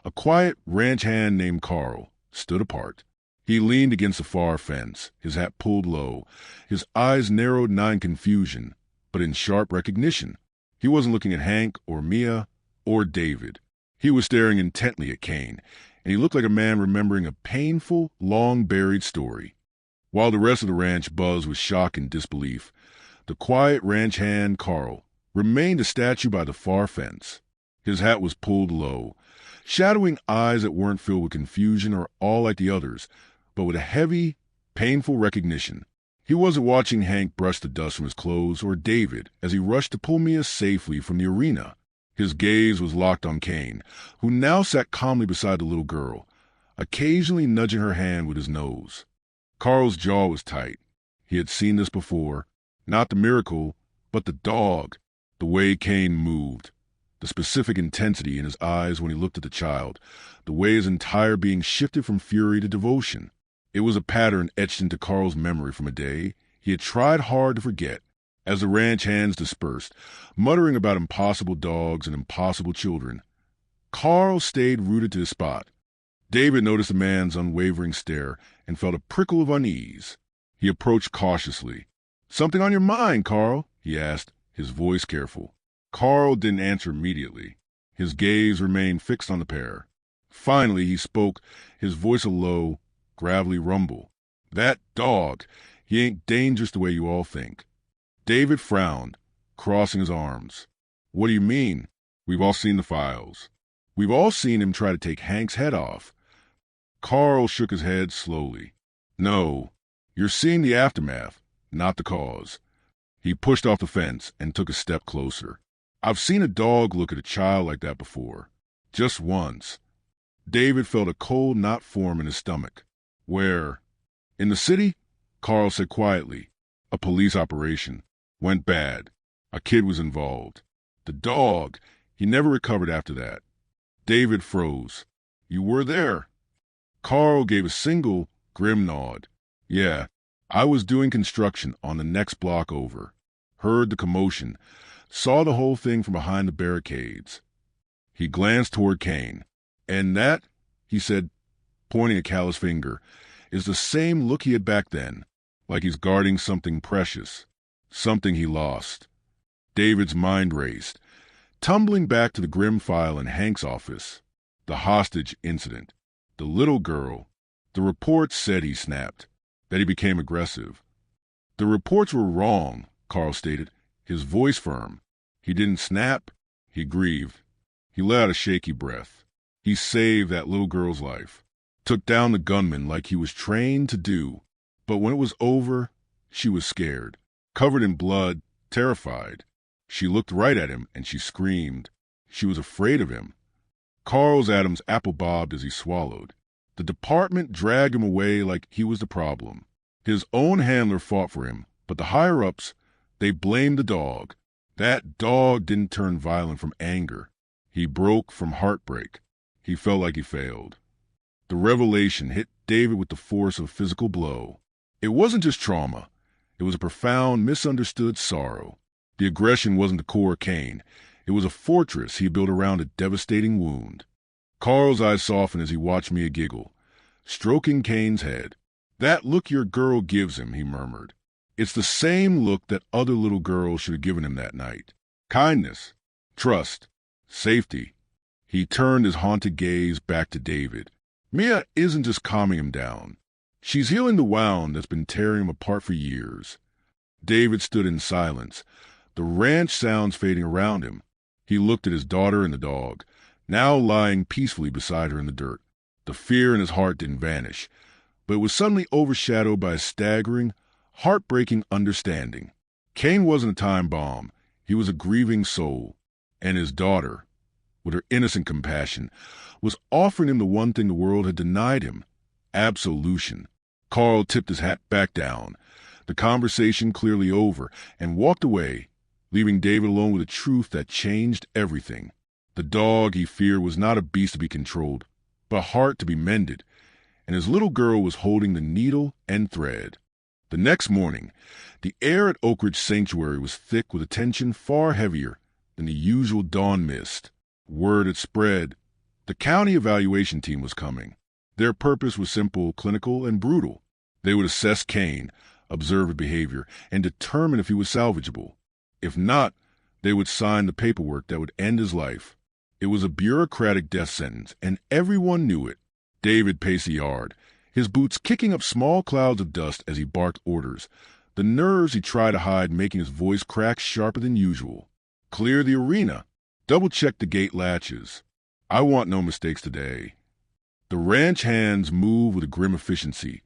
a quiet ranch hand named Carl, stood apart. He leaned against the far fence, his hat pulled low, his eyes narrowed not in confusion, but in sharp recognition. He wasn't looking at Hank or Mia or David. He was staring intently at Kane, and he looked like a man remembering a painful, long-buried story. While the rest of the ranch buzzed with shock and disbelief, the quiet ranch hand, Carl, remained a statue by the far fence. His hat was pulled low, shadowing eyes that weren't filled with confusion or awe like the others, but with a heavy, painful recognition. He wasn't watching Hank brush the dust from his clothes or David as he rushed to pull Mia safely from the arena. His gaze was locked on Kane, who now sat calmly beside the little girl, occasionally nudging her hand with his nose. Carl's jaw was tight. He had seen this before. Not the miracle, but the dog. The way Kane moved. The specific intensity in his eyes when he looked at the child. The way his entire being shifted from fury to devotion. It was a pattern etched into Carl's memory from a day he had tried hard to forget. As the ranch hands dispersed, muttering about impossible dogs and impossible children, Carl stayed rooted to his spot. David noticed the man's unwavering stare and felt a prickle of unease. He approached cautiously. "Something on your mind, Carl?" he asked, his voice careful. Carl didn't answer immediately. His gaze remained fixed on the pair. Finally, he spoke, his voice a low, gravelly rumble. "That dog, he ain't dangerous the way you all think." David frowned, crossing his arms. "What do you mean?" "We've all seen the files. We've all seen him try to take Hank's head off." Carl shook his head slowly. "No, you're seeing the aftermath, not the cause." He pushed off the fence and took a step closer. "I've seen a dog look at a child like that before. Just once." David felt a cold knot form in his stomach. "Where?" "In the city," Carl said quietly. "A police operation. Went bad. A kid was involved. The dog, he never recovered after that." David froze. "You were there?" Carl gave a single, grim nod. "Yeah, I was doing construction on the next block over. Heard the commotion. Saw the whole thing from behind the barricades." He glanced toward Kane. "And that," he said, pointing a callous finger, "is the same look he had back then, like he's guarding something precious, something he lost." David's mind raced, tumbling back to the grim file in Hank's office. The hostage incident. The little girl. The reports said he snapped, that he became aggressive. "The reports were wrong," Carl stated, his voice firm. "He didn't snap. He grieved. He let out a shaky breath. He saved that little girl's life. Took down the gunman like he was trained to do. But when it was over, she was scared, covered in blood, terrified. She looked right at him and she screamed. She was afraid of him." Carl's Adam's apple bobbed as he swallowed. The department dragged him away like he was the problem. His own handler fought for him, but the higher-ups, they blamed the dog. That dog didn't turn violent from anger. He broke from heartbreak. He felt like he failed. The revelation hit David with the force of a physical blow. It wasn't just trauma. It was a profound, misunderstood sorrow. The aggression wasn't the core Kane. It was a fortress he built around a devastating wound. Carl's eyes softened as he watched Mia giggle, stroking Kane's head. "That look your girl gives him," he murmured. "It's the same look that other little girls should have given him that night. Kindness, trust, safety." He turned his haunted gaze back to David. "Mia isn't just calming him down. She's healing the wound that's been tearing him apart for years." David stood in silence, the ranch sounds fading around him. He looked at his daughter and the dog, now lying peacefully beside her in the dirt. The fear in his heart didn't vanish, but it was suddenly overshadowed by a staggering, heartbreaking understanding. Kane wasn't a time bomb. He was a grieving soul. And his daughter, with her innocent compassion, was offering him the one thing the world had denied him: absolution. Carl tipped his hat back down, the conversation clearly over, and walked away, leaving David alone with a truth that changed everything. The dog he feared was not a beast to be controlled, but a heart to be mended, and his little girl was holding the needle and thread. The next morning, the air at Oak Ridge Sanctuary was thick with a tension far heavier than the usual dawn mist. Word had spread. The county evaluation team was coming. Their purpose was simple, clinical, and brutal. They would assess Kane, observe his behavior, and determine if he was salvageable. If not, they would sign the paperwork that would end his life. It was a bureaucratic death sentence, and everyone knew it. David paced the yard, his boots kicking up small clouds of dust as he barked orders, the nerves he tried to hide making his voice crack sharper than usual. "Clear the arena. Double-check the gate latches. I want no mistakes today." The ranch hands moved with a grim efficiency,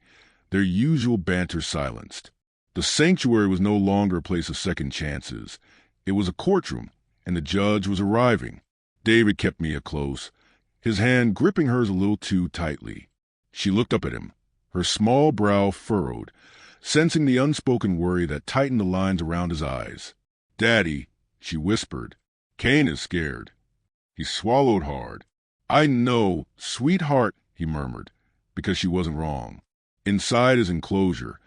their usual banter silenced. The sanctuary was no longer a place of second chances. It was a courtroom, and the judge was arriving. David kept Mia close, his hand gripping hers a little too tightly. She looked up at him, her small brow furrowed, sensing the unspoken worry that tightened the lines around his eyes. "Daddy," she whispered, "Kane is scared." He swallowed hard. "I know, sweetheart," he murmured, because she wasn't wrong. Inside his enclosure,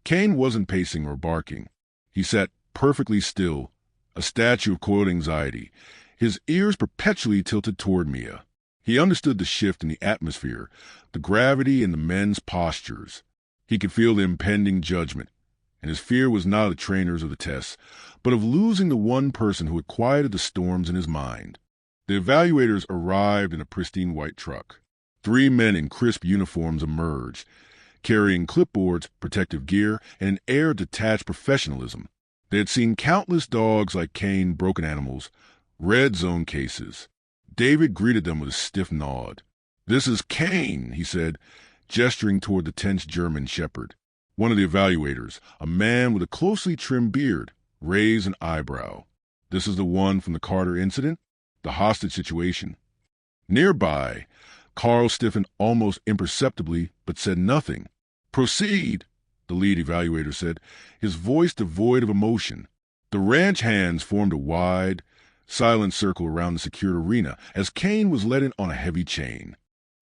Kane wasn't pacing or barking. He sat perfectly still, a statue of coiled anxiety, his ears perpetually tilted toward Mia. He understood the shift in the atmosphere, the gravity in the men's postures. He could feel the impending judgment, and his fear was not of the trainers or the tests, but of losing the one person who had quieted the storms in his mind. The evaluators arrived in a pristine white truck. 3 men in crisp uniforms emerged, carrying clipboards, protective gear, and an air of detached professionalism. They had seen countless dogs like Kane, broken animals, red zone cases. David greeted them with a stiff nod. "This is Kane," he said, gesturing toward the tense German shepherd. One of the evaluators, a man with a closely trimmed beard, raised an eyebrow. "This is the one from the Carter incident? The hostage situation?" Nearby, Carl stiffened almost imperceptibly, but said nothing. "Proceed," the lead evaluator said, his voice devoid of emotion. The ranch hands formed a wide, silent circle around the secured arena as Kane was led in on a heavy chain.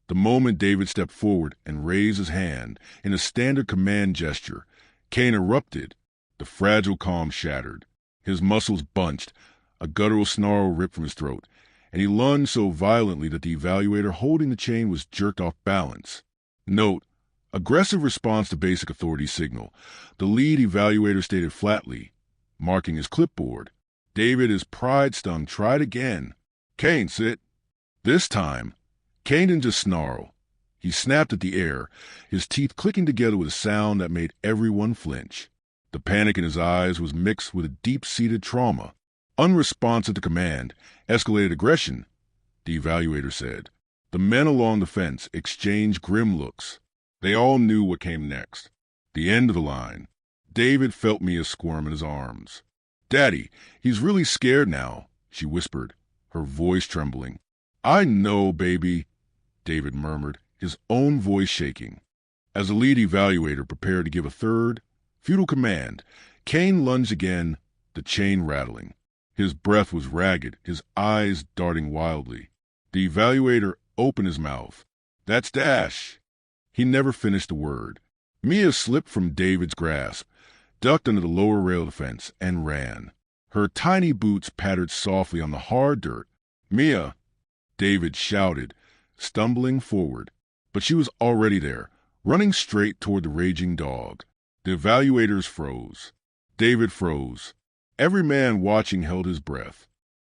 The moment David stepped forward and raised his hand in a standard command gesture, Kane erupted. The fragile calm shattered. His muscles bunched, a guttural snarl ripped from his throat, and he lunged so violently that the evaluator holding the chain was jerked off balance. Note: aggressive response to basic authority signal. The lead evaluator stated flatly, marking his clipboard. David, his pride stung, tried again. "Kane, sit." This time, Kane didn't just snarl. He snapped at the air, his teeth clicking together with a sound that made everyone flinch. The panic in his eyes was mixed with a deep-seated trauma. Unresponsive to command, escalated aggression, the evaluator said. The men along the fence exchanged grim looks. They all knew what came next. The end of the line. David felt Mia squirm in his arms. "Daddy, he's really scared now," she whispered, her voice trembling. "I know, baby," David murmured, his own voice shaking. As the lead evaluator prepared to give a third, futile command, Kane lunged again, the chain rattling. His breath was ragged, his eyes darting wildly. The evaluator opened his mouth. "That's Dash." He never finished the word. Mia slipped from David's grasp, ducked under the lower rail of the fence, and ran. Her tiny boots pattered softly on the hard dirt. "Mia!" David shouted, stumbling forward. But she was already there, running straight toward the raging dog. The evaluators froze. David froze. Every man watching held his breath.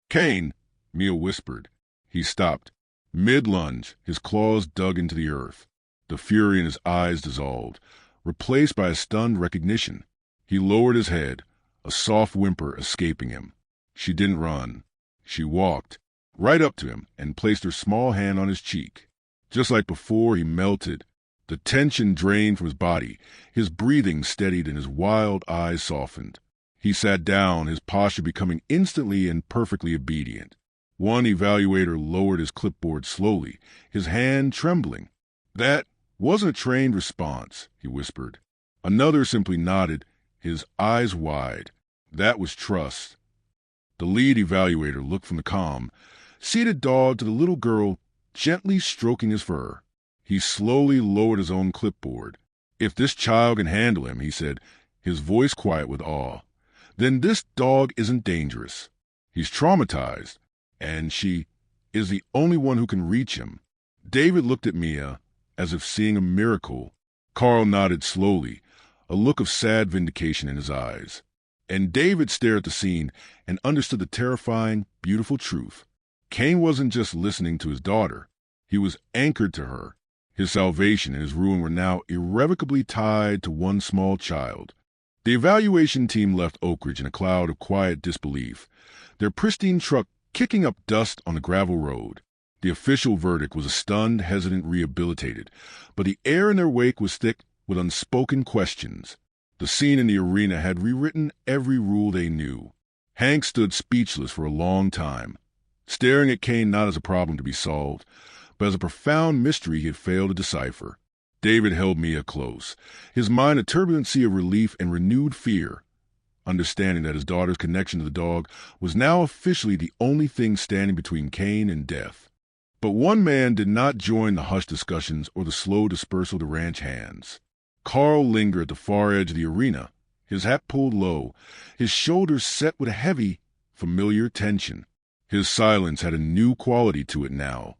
"Kane!" Mia whispered. He stopped. Mid-lunge, his claws dug into the earth. The fury in his eyes dissolved, replaced by a stunned recognition. He lowered his head, a soft whimper escaping him. She didn't run. She walked right up to him and placed her small hand on his cheek. Just like before, he melted. The tension drained from his body. His breathing steadied and his wild eyes softened. He sat down, his posture becoming instantly and perfectly obedient. One evaluator lowered his clipboard slowly, his hand trembling. "That wasn't a trained response," he whispered. Another simply nodded, his eyes wide. That was trust. The lead evaluator looked from the calm, seated dog to the little girl, gently stroking his fur. He slowly lowered his own clipboard. "If this child can handle him," he said, his voice quiet with awe, "then this dog isn't dangerous. He's traumatized, and she is the only one who can reach him." David looked at Mia, as if seeing a miracle. Carl nodded slowly, a look of sad vindication in his eyes. And David stared at the scene and understood the terrifying, beautiful truth. Kane wasn't just listening to his daughter. He was anchored to her. His salvation and his ruin were now irrevocably tied to one small child. The evaluation team left Oak Ridge in a cloud of quiet disbelief, their pristine truck kicking up dust on the gravel road. The official verdict was a stunned, hesitant, rehabilitated, but the air in their wake was thick with unspoken questions. The scene in the arena had rewritten every rule they knew. Hank stood speechless for a long time, staring at Kane not as a problem to be solved, but as a profound mystery he had failed to decipher. David held Mia close, his mind a turbulent sea of relief and renewed fear, understanding that his daughter's connection to the dog was now officially the only thing standing between Kane and death. But one man did not join the hushed discussions or the slow dispersal to ranch hands. Carl lingered at the far edge of the arena, his hat pulled low, his shoulders set with a heavy, familiar tension. His silence had a new quality to it now.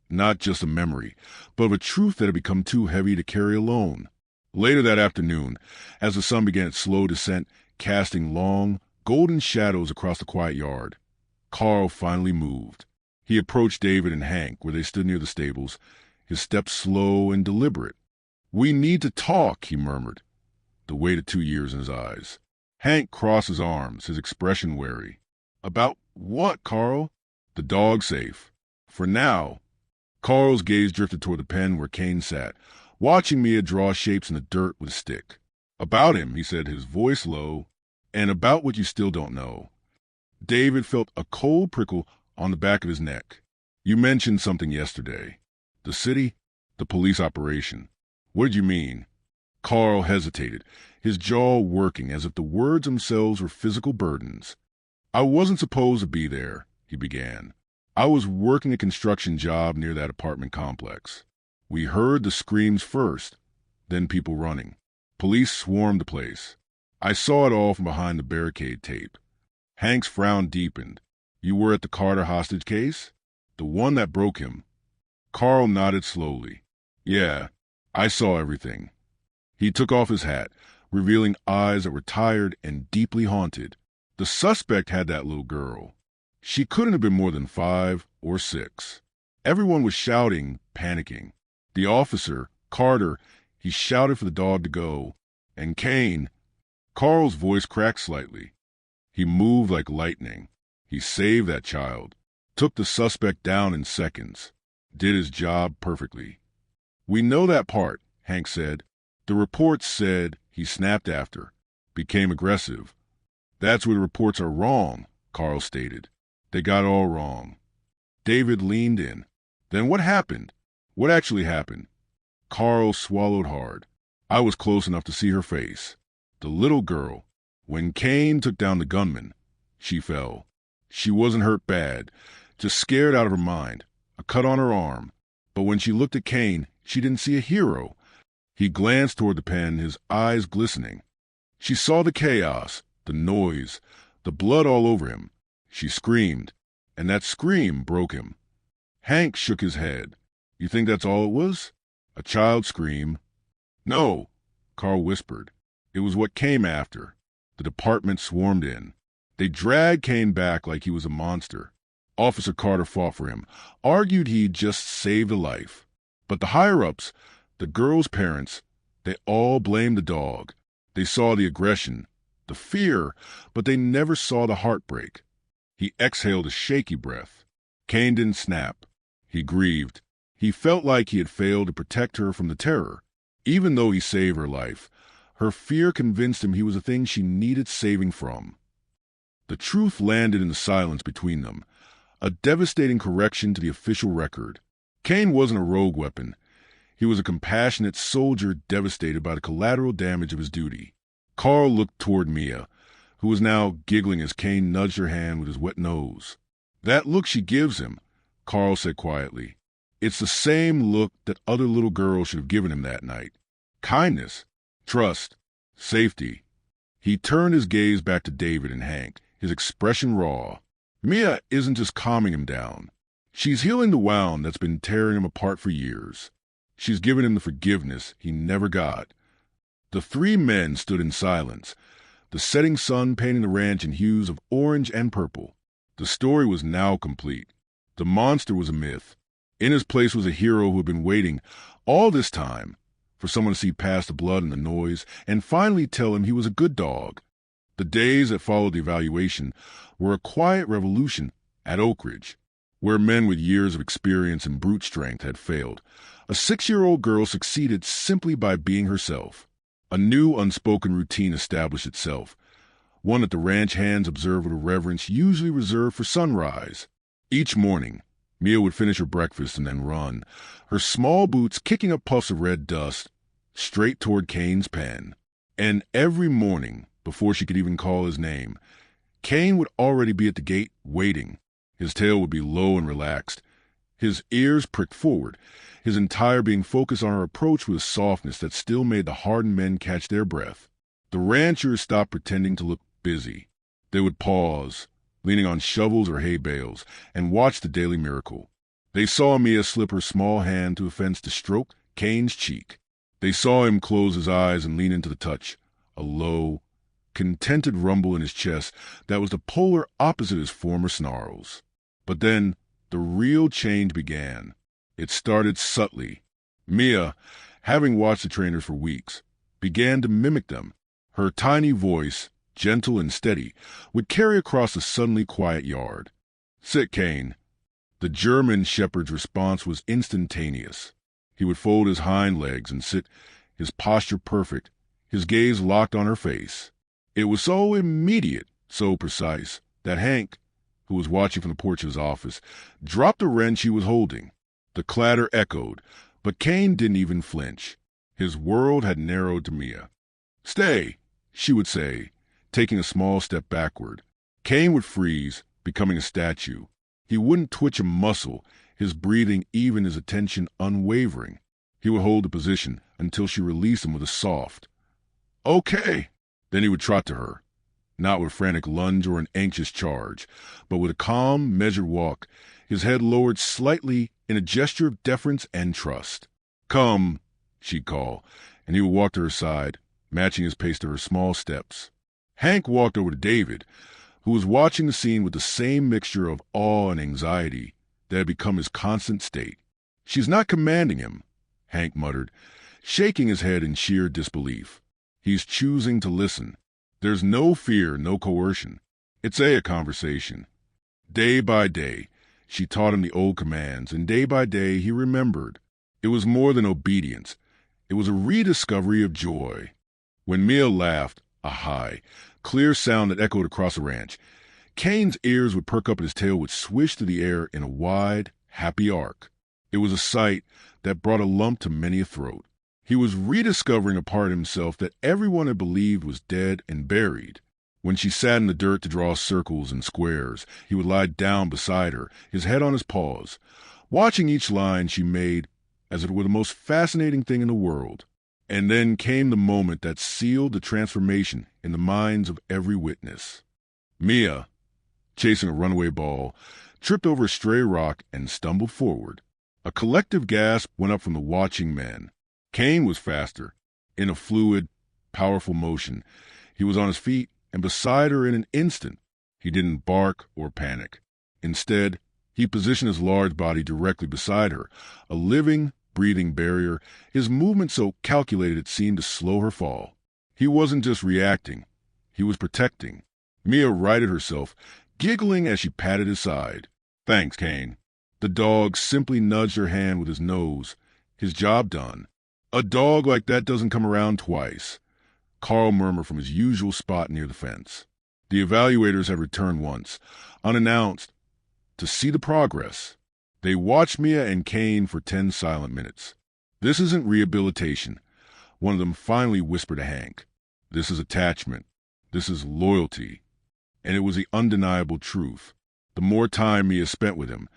Not just a memory, but of a truth that had become too heavy to carry alone. Later that afternoon, as the sun began its slow descent, casting long, golden shadows across the quiet yard, Carl finally moved. He approached David and Hank where they stood near the stables, his steps slow and deliberate. "We need to talk," he murmured, the weight of 2 years in his eyes. Hank crossed his arms, his expression wary. "About what, Carl?" "The dog safe. For now." Carl's gaze drifted toward the pen where Kane sat, watching Mia draw shapes in the dirt with a stick. "About him," he said, his voice low, "and about what you still don't know." David felt a cold prickle on the back of his neck. "You mentioned something yesterday. The city? The police operation. What did you mean?" Carl hesitated, his jaw working as if the words themselves were physical burdens. "I wasn't supposed to be there," he began. "I was working a construction job near that apartment complex. We heard the screams first, then people running. Police swarmed the place. I saw it all from behind the barricade tape." Hank's frown deepened. "You were at the Carter hostage case? The one that broke him?" Carl nodded slowly. "Yeah, I saw everything." He took off his hat, revealing eyes that were tired and deeply haunted. The suspect had that little girl. She couldn't have been more than 5 or 6. Everyone was shouting, panicking. The officer, Carter, he shouted for the dog to go. And Kane. Carl's voice cracked slightly. He moved like lightning. He saved that child. Took the suspect down in seconds. Did his job perfectly. "We know that part," Hank said. "The reports said," he snapped after, "became aggressive." "That's where the reports are wrong," Carl stated. "They got it all wrong." David leaned in. "Then what happened? What actually happened?" Carl swallowed hard. "I was close enough to see her face. The little girl. When Kane took down the gunman, she fell. She wasn't hurt bad, just scared out of her mind, a cut on her arm. But when she looked at Kane, she didn't see a hero." He glanced toward the pen, his eyes glistening. "She saw the chaos, the noise, the blood all over him. She screamed, and that scream broke him." Hank shook his head. "You think that's all it was? A child's scream?" "No," Carl whispered. "It was what came after." The department swarmed in. They dragged Kane back like he was a monster. Officer Carter fought for him, argued he'd just saved a life. But the higher-ups, the girl's parents, they all blamed the dog. They saw the aggression, the fear, but they never saw the heartbreak. He exhaled a shaky breath. Kane didn't snap. He grieved. He felt like he had failed to protect her from the terror. Even though he saved her life, her fear convinced him he was a thing she needed saving from. The truth landed in the silence between them, a devastating correction to the official record. Kane wasn't a rogue weapon. He was a compassionate soldier devastated by the collateral damage of his duty. Carl looked toward Mia, who was now giggling as Kane nudged her hand with his wet nose. "That look she gives him," Carl said quietly. "It's the same look that other little girls should have given him that night. Kindness, trust, safety." He turned his gaze back to David and Hank, his expression raw. "Mia isn't just calming him down. She's healing the wound that's been tearing him apart for years. She's given him the forgiveness he never got." The 3 men stood in silence, the setting sun painting the ranch in hues of orange and purple. The story was now complete. The monster was a myth. In his place was a hero who had been waiting all this time for someone to see past the blood and the noise and finally tell him he was a good dog. The days that followed the evaluation were a quiet revolution at Oak Ridge. Where men with years of experience and brute strength had failed, a 6-year-old girl succeeded simply by being herself. A new unspoken routine established itself, one that the ranch hands observed with a reverence usually reserved for sunrise. Each morning, Mia would finish her breakfast and then run, her small boots kicking up puffs of red dust, straight toward Kane's pen. And every morning, before she could even call his name, Kane would already be at the gate waiting. His tail would be low and relaxed, his ears pricked forward, his entire being focused on her approach with a softness that still made the hardened men catch their breath. The ranchers stopped pretending to look busy. They would pause, leaning on shovels or hay bales, and watch the daily miracle. They saw Mia slip her small hand to a fence to stroke Kane's cheek. They saw him close his eyes and lean into the touch, a low, contented rumble in his chest that was the polar opposite of his former snarls. But then the real change began. It started subtly. Mia, having watched the trainers for weeks, began to mimic them. Her tiny voice, gentle and steady, would carry across the suddenly quiet yard. "Sit, Kane." The German shepherd's response was instantaneous. He would fold his hind legs and sit, his posture perfect, his gaze locked on her face. It was so immediate, so precise, that Hank, who was watching from the porch of his office, dropped the wrench he was holding. The clatter echoed, but Kane didn't even flinch. His world had narrowed to Mia. "Stay," she would say, taking a small step backward. Kane would freeze, becoming a statue. He wouldn't twitch a muscle, his breathing even, his attention unwavering. He would hold the position until she released him with a soft, "Okay." Then he would trot to her, not with frantic lunge or an anxious charge, but with a calm, measured walk, his head lowered slightly in a gesture of deference and trust. "Come," she'd call, and he would walk to her side, matching his pace to her small steps. Hank walked over to David, who was watching the scene with the same mixture of awe and anxiety that had become his constant state. "She's not commanding him," Hank muttered, shaking his head in sheer disbelief. "He's choosing to listen. There's no fear, no coercion. It's a conversation." Day by day, she taught him the old commands, and day by day he remembered. It was more than obedience. It was a rediscovery of joy. When Mia laughed, a high, clear sound that echoed across the ranch, Kane's ears would perk up and his tail would swish through the air in a wide, happy arc. It was a sight that brought a lump to many a throat. He was rediscovering a part of himself that everyone had believed was dead and buried. When she sat in the dirt to draw circles and squares, he would lie down beside her, his head on his paws, watching each line she made as if it were the most fascinating thing in the world. And then came the moment that sealed the transformation in the minds of every witness. Mia, chasing a runaway ball, tripped over a stray rock and stumbled forward. A collective gasp went up from the watching men. Kane was faster. In a fluid, powerful motion, he was on his feet and beside her in an instant. He didn't bark or panic. Instead, he positioned his large body directly beside her, a living, breathing barrier, his movement so calculated it seemed to slow her fall. He wasn't just reacting. He was protecting. Mia righted herself, giggling as she patted his side. "Thanks, Kane." The dog simply nudged her hand with his nose. His job done. "A dog like that doesn't come around twice," Carl murmured from his usual spot near the fence. The evaluators had returned once, unannounced, to see the progress. They watched Mia and Kane for 10 silent minutes. "This isn't rehabilitation," one of them finally whispered to Hank. "This is attachment. This is loyalty." And it was the undeniable truth. The more time Mia spent with him,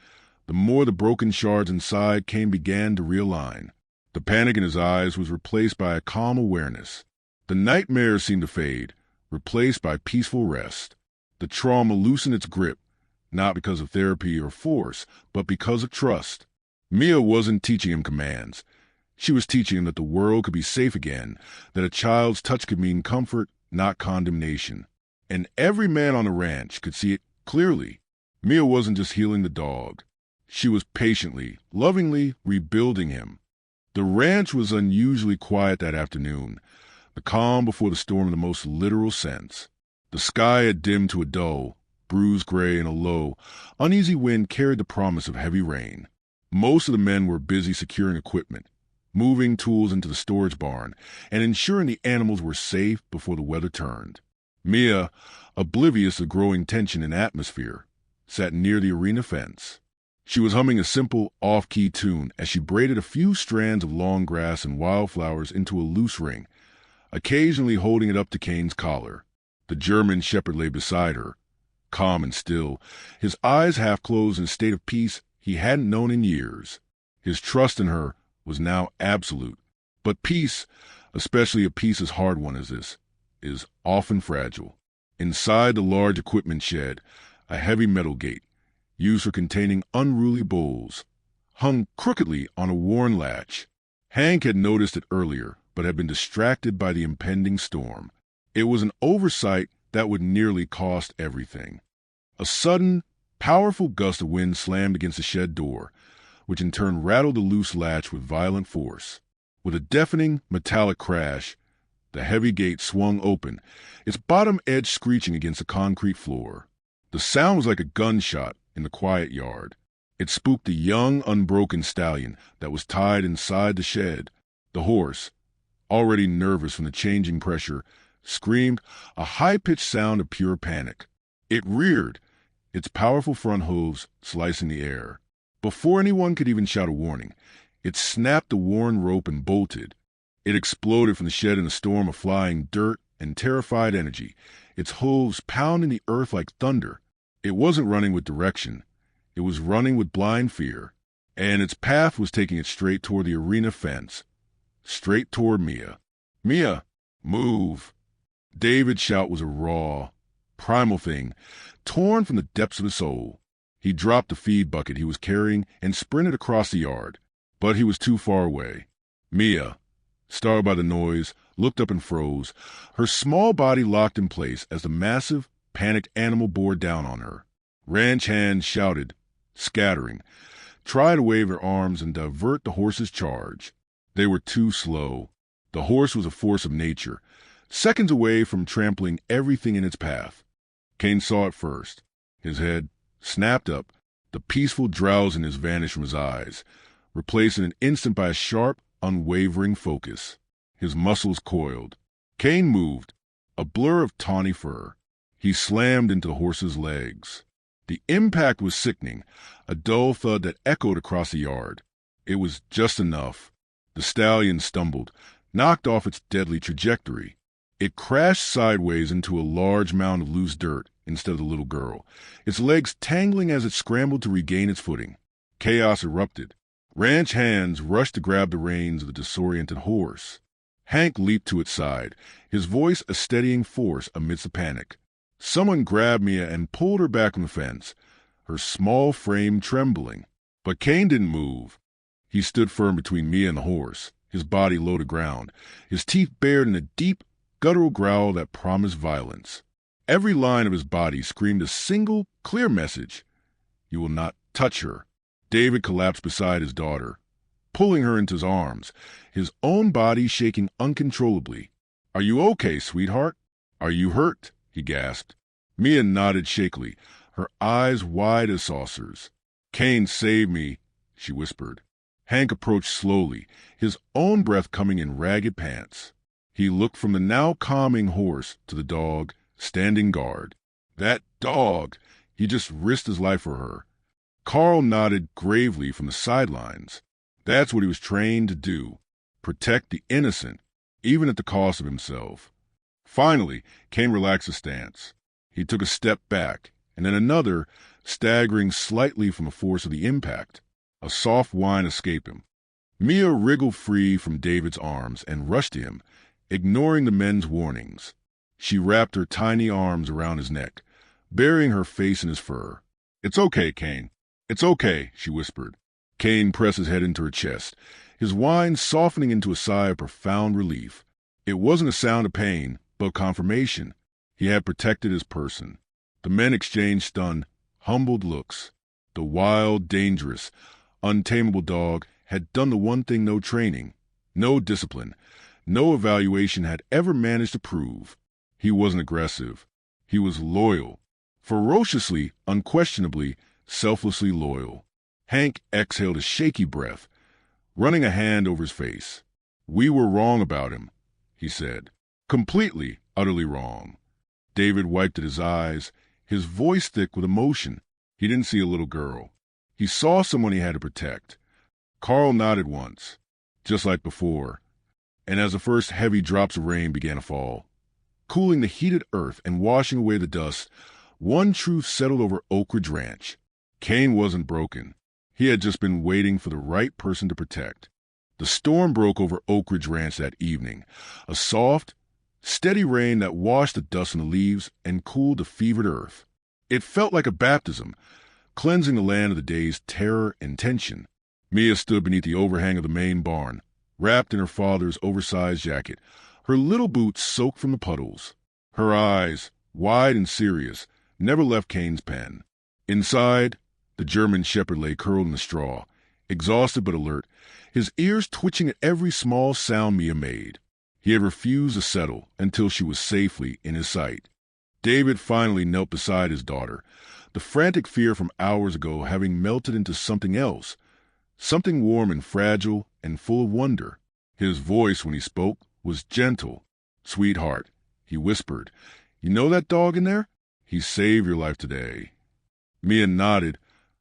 the more the broken shards inside Kane began to realign. The panic in his eyes was replaced by a calm awareness. The nightmare seemed to fade, replaced by peaceful rest. The trauma loosened its grip, not because of therapy or force, but because of trust. Mia wasn't teaching him commands. She was teaching him that the world could be safe again, that a child's touch could mean comfort, not condemnation. And every man on the ranch could see it clearly. Mia wasn't just healing the dog. She was patiently, lovingly rebuilding him. The ranch was unusually quiet that afternoon, the calm before the storm in the most literal sense. The sky had dimmed to a dull, bruised gray, and a low, uneasy wind carried the promise of heavy rain. Most of the men were busy securing equipment, moving tools into the storage barn, and ensuring the animals were safe before the weather turned. Mia, oblivious of growing tension in atmosphere, sat near the arena fence. She was humming a simple, off-key tune as she braided a few strands of long grass and wildflowers into a loose ring, occasionally holding it up to Kane's collar. The German shepherd lay beside her, calm and still, his eyes half closed in a state of peace he hadn't known in years. His trust in her was now absolute. But peace, especially a peace as hard one as this, is often fragile. Inside the large equipment shed, a heavy metal gate, used for containing unruly bulls, hung crookedly on a worn latch. Hank had noticed it earlier, but had been distracted by the impending storm. It was an oversight that would nearly cost everything. A sudden, powerful gust of wind slammed against the shed door, which in turn rattled the loose latch with violent force. With a deafening, metallic crash, the heavy gate swung open, its bottom edge screeching against the concrete floor. The sound was like a gunshot in the quiet yard. It spooked the young, unbroken stallion that was tied inside the shed. The horse, already nervous from the changing pressure, screamed a high-pitched sound of pure panic. It reared, its powerful front hooves slicing the air. Before anyone could even shout a warning, it snapped the worn rope and bolted. It exploded from the shed in a storm of flying dirt and terrified energy, its hooves pounding the earth like thunder. It wasn't running with direction. It was running with blind fear, and its path was taking it straight toward the arena fence, straight toward Mia. "Mia, move!" David's shout was a raw, primal thing, torn from the depths of his soul. He dropped the feed bucket he was carrying and sprinted across the yard, but he was too far away. Mia, startled by the noise, looked up and froze, her small body locked in place as the massive, panicked animal bore down on her. Ranch hands shouted, scattering, tried to wave their arms and divert the horse's charge. They were too slow. The horse was a force of nature, seconds away from trampling everything in its path. Kane saw it first. His head snapped up, the peaceful drowsiness vanished from his eyes, replaced in an instant by a sharp, unwavering focus. His muscles coiled. Kane moved, a blur of tawny fur. He slammed into the horse's legs. The impact was sickening, a dull thud that echoed across the yard. It was just enough. The stallion stumbled, knocked off its deadly trajectory. It crashed sideways into a large mound of loose dirt instead of the little girl, its legs tangling as it scrambled to regain its footing. Chaos erupted. Ranch hands rushed to grab the reins of the disoriented horse. Hank leaped to its side, his voice a steadying force amidst the panic. Someone grabbed Mia and pulled her back from the fence, her small frame trembling. But Kane didn't move. He stood firm between Mia and the horse, his body low to ground, his teeth bared in a deep, guttural growl that promised violence. Every line of his body screamed a single, clear message. You will not touch her. David collapsed beside his daughter, pulling her into his arms, his own body shaking uncontrollably. Are you okay, sweetheart? Are you hurt? He gasped. Mia nodded shakily, her eyes wide as saucers. Kane saved me, she whispered. Hank approached slowly, his own breath coming in ragged pants. He looked from the now calming horse to the dog, standing guard. That dog! He just risked his life for her. Carl nodded gravely from the sidelines. That's what he was trained to do. Protect the innocent, even at the cost of himself. Finally, Kane relaxed his stance. He took a step back, and then another, staggering slightly from the force of the impact. A soft whine escaped him. Mia wriggled free from David's arms and rushed to him, ignoring the men's warnings. She wrapped her tiny arms around his neck, burying her face in his fur. It's okay, Kane. It's okay, she whispered. Kane pressed his head into her chest, his whine softening into a sigh of profound relief. It wasn't a sound of pain, but confirmation. He had protected his person. The men exchanged stunned, humbled looks. The wild, dangerous, untamable dog had done the one thing no training, no discipline, no evaluation had ever managed to prove. He wasn't aggressive. He was loyal, Ferociously, unquestionably, selflessly loyal. Hank exhaled a shaky breath, running a hand over his face. "We were wrong about him," he said. "Completely, utterly wrong." David wiped at his eyes, his voice thick with emotion. He didn't see a little girl. He saw someone he had to protect. Carl nodded once, just like before, and as the first heavy drops of rain began to fall, cooling the heated earth and washing away the dust, one truth settled over Oak Ridge Ranch. Kane wasn't broken. He had just been waiting for the right person to protect. The storm broke over Oak Ridge Ranch that evening, a soft, steady rain that washed the dust from the leaves and cooled the fevered earth. It felt like a baptism, cleansing the land of the day's terror and tension. Mia stood beneath the overhang of the main barn, wrapped in her father's oversized jacket, her little boots soaked from the puddles. Her eyes, wide and serious, never left Kane's pen. Inside, the German shepherd lay curled in the straw, exhausted but alert, his ears twitching at every small sound Mia made. He had refused to settle until she was safely in his sight. David finally knelt beside his daughter, the frantic fear from hours ago having melted into something else, something warm and fragile and full of wonder. His voice, when he spoke, was gentle. "Sweetheart," he whispered, "you know that dog in there? He saved your life today." Mia nodded,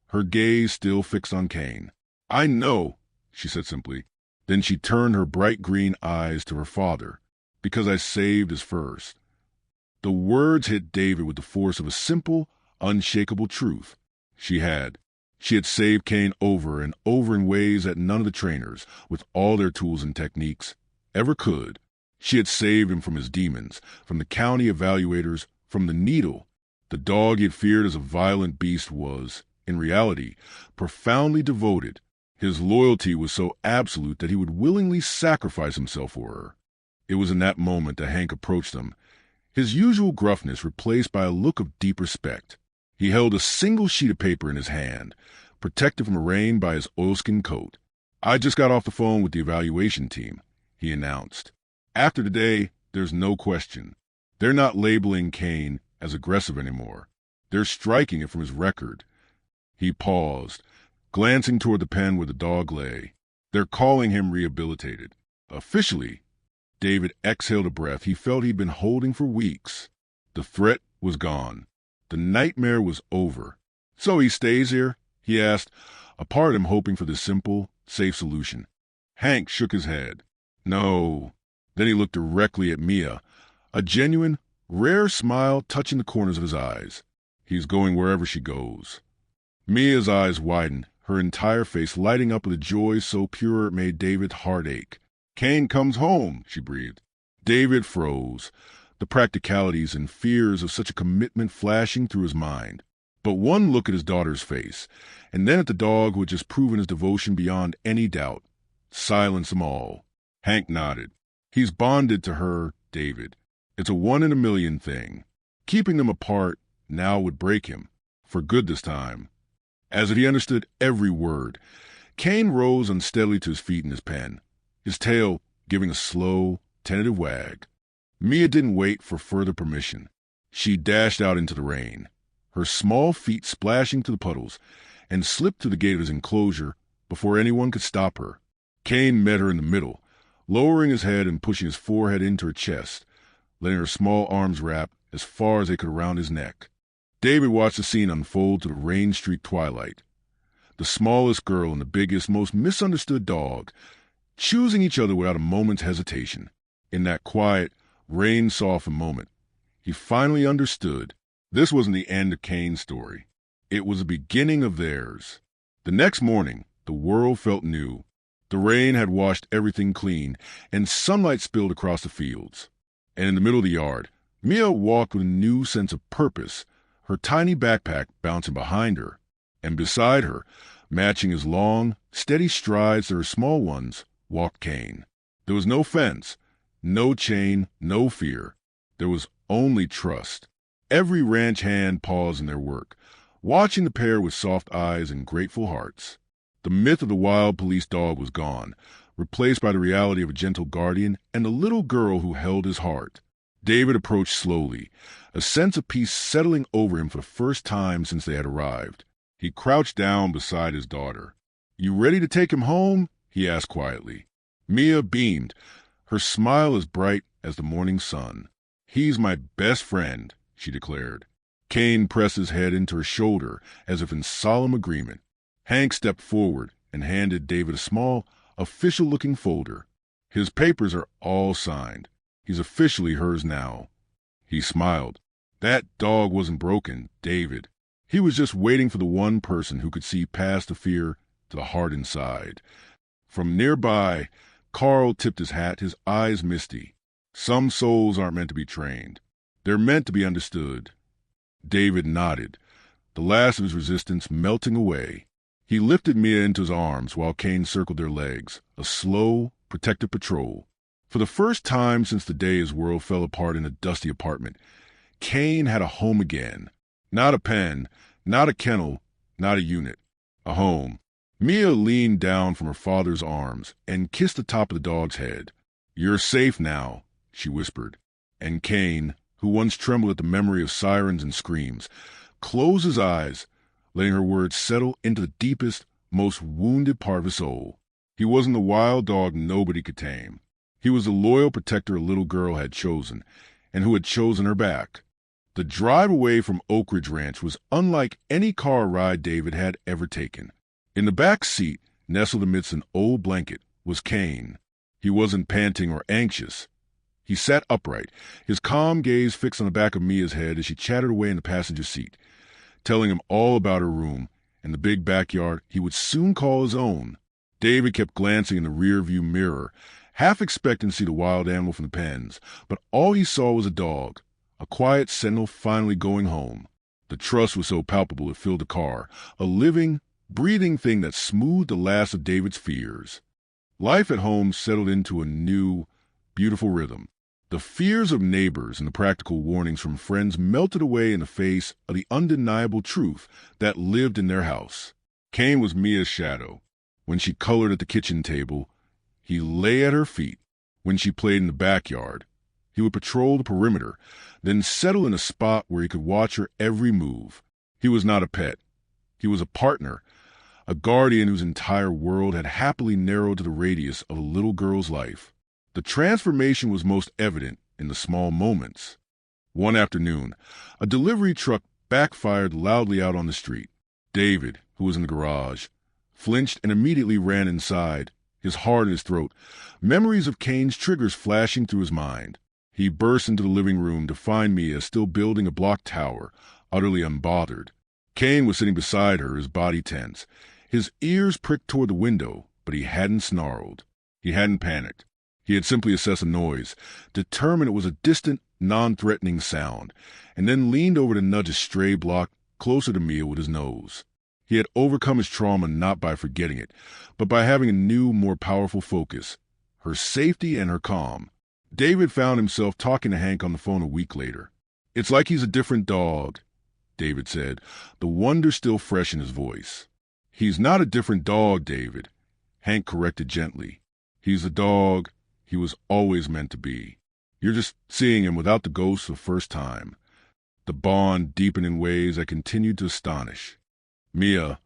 her gaze still fixed on Kane. "I know," she said simply. Then she turned her bright green eyes to her father. "Because I saved his first." The words hit David with the force of a simple, unshakable truth. She had. She had saved Kane over and over in ways that none of the trainers, with all their tools and techniques, ever could. She had saved him from his demons, from the county evaluators, from the needle. The dog he had feared as a violent beast was, in reality, profoundly devoted. His loyalty was so absolute that he would willingly sacrifice himself for her. It was in that moment that Hank approached them, his usual gruffness replaced by a look of deep respect. He held a single sheet of paper in his hand, protected from rain by his oilskin coat. "I just got off the phone with the evaluation team," he announced. "After today, there's no question. They're not labeling Kane as aggressive anymore. They're striking it from his record." He paused, glancing toward the pen where the dog lay. "They're calling him rehabilitated. Officially." David exhaled a breath he felt he'd been holding for weeks. The threat was gone. The nightmare was over. "So he stays here?" he asked, a part of him hoping for this simple, safe solution. Hank shook his head. "No." Then he looked directly at Mia, a genuine, rare smile touching the corners of his eyes. "He's going wherever she goes." Mia's eyes widened, her entire face lighting up with a joy so pure it made David's heart ache. "Kane comes home," she breathed. David froze, the practicalities and fears of such a commitment flashing through his mind. But one look at his daughter's face, and then at the dog who had just proven his devotion beyond any doubt, silenced them all. Hank nodded. "He's bonded to her, David. It's a 1 in a million thing. Keeping them apart now would break him, for good this time." As if he understood every word, Kane rose unsteadily to his feet in his pen, his tail giving a slow, tentative wag. Mia didn't wait for further permission. She dashed out into the rain, her small feet splashing to the puddles, and slipped through the gate of his enclosure before anyone could stop her. Kane met her in the middle, lowering his head and pushing his forehead into her chest, letting her small arms wrap as far as they could around his neck. David watched the scene unfold to the rain-streaked twilight. The smallest girl and the biggest, most misunderstood dog, choosing each other without a moment's hesitation. In that quiet, rain-softened moment, he finally understood. This wasn't the end of Kane's story. It was the beginning of theirs. The next morning, the world felt new. The rain had washed everything clean, and sunlight spilled across the fields. And in the middle of the yard, Mia walked with a new sense of purpose, her tiny backpack bouncing behind her. And beside her, matching his long, steady strides to her small ones, walked Kane. There was no fence, no chain, no fear. There was only trust. Every ranch hand paused in their work, watching the pair with soft eyes and grateful hearts. The myth of the wild police dog was gone, replaced by the reality of a gentle guardian and a little girl who held his heart. David approached slowly, a sense of peace settling over him for the first time since they had arrived. He crouched down beside his daughter. "You ready to take him home?" he asked quietly. Mia beamed, her smile as bright as the morning sun. "He's my best friend," she declared. Kane pressed his head into her shoulder as if in solemn agreement. Hank stepped forward and handed David a small, official-looking folder. "His papers are all signed. He's officially hers now." He smiled. That dog wasn't broken, David. He was just waiting for the one person who could see past the fear to the heart inside. From nearby, Carl tipped his hat, his eyes misty. Some souls aren't meant to be trained. They're meant to be understood. David nodded, the last of his resistance melting away. He lifted Mia into his arms while Kane circled their legs, a slow, protective patrol. For the first time since the day his world fell apart in a dusty apartment, Kane had a home again. Not a pen, not a kennel, not a unit. A home. Mia leaned down from her father's arms and kissed the top of the dog's head. "You're safe now," she whispered. And Kane, who once trembled at the memory of sirens and screams, closed his eyes, letting her words settle into the deepest, most wounded part of his soul. He wasn't the wild dog nobody could tame. He was the loyal protector a little girl had chosen, and who had chosen her back. The drive away from Oak Ridge Ranch was unlike any car ride David had ever taken. In the back seat, nestled amidst an old blanket, was Kane. He wasn't panting or anxious. He sat upright, his calm gaze fixed on the back of Mia's head as she chattered away in the passenger seat, telling him all about her room and the big backyard he would soon call his own. David kept glancing in the rear-view mirror, half expecting to see the wild animal from the pens, but all he saw was a dog, a quiet sentinel finally going home. The trust was so palpable it filled the car, a living, breathing thing that smoothed the last of David's fears. Life at home settled into a new, beautiful rhythm. The fears of neighbors and the practical warnings from friends melted away in the face of the undeniable truth that lived in their house. Kane was Mia's shadow. When she colored at the kitchen table, he lay at her feet. When she played in the backyard, he would patrol the perimeter, then settle in a spot where he could watch her every move. He was not a pet. He was a partner, a guardian whose entire world had happily narrowed to the radius of a little girl's life. The transformation was most evident in the small moments. One afternoon, a delivery truck backfired loudly out on the street. David, who was in the garage, flinched and immediately ran inside, his heart in his throat, memories of Kane's triggers flashing through his mind. He burst into the living room to find Mia still building a block tower, utterly unbothered. Kane was sitting beside her, his body tense. His ears pricked toward the window, but he hadn't snarled. He hadn't panicked. He had simply assessed the noise, determined it was a distant, non-threatening sound, and then leaned over to nudge a stray block closer to Mia with his nose. He had overcome his trauma not by forgetting it, but by having a new, more powerful focus, her safety and her calm. David found himself talking to Hank on the phone a week later. "It's like he's a different dog," David said, the wonder still fresh in his voice. "He's not a different dog, David," Hank corrected gently. "He's the dog he was always meant to be. You're just seeing him without the ghost for the first time." The bond deepened in ways that continued to astonish. Mia,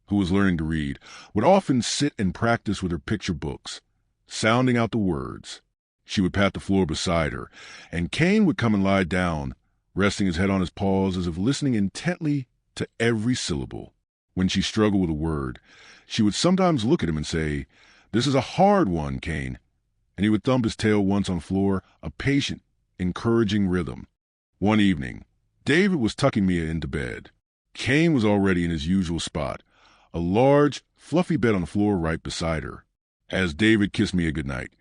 who was learning to read, would often sit and practice with her picture books, sounding out the words. She would pat the floor beside her, and Kane would come and lie down, resting his head on his paws as if listening intently to every syllable. When she struggled with a word, she would sometimes look at him and say, "This is a hard one, Kane," and he would thump his tail once on the floor, a patient, encouraging rhythm. One evening, David was tucking Mia into bed. Kane was already in his usual spot, a large, fluffy bed on the floor right beside her. As David kissed Mia goodnight,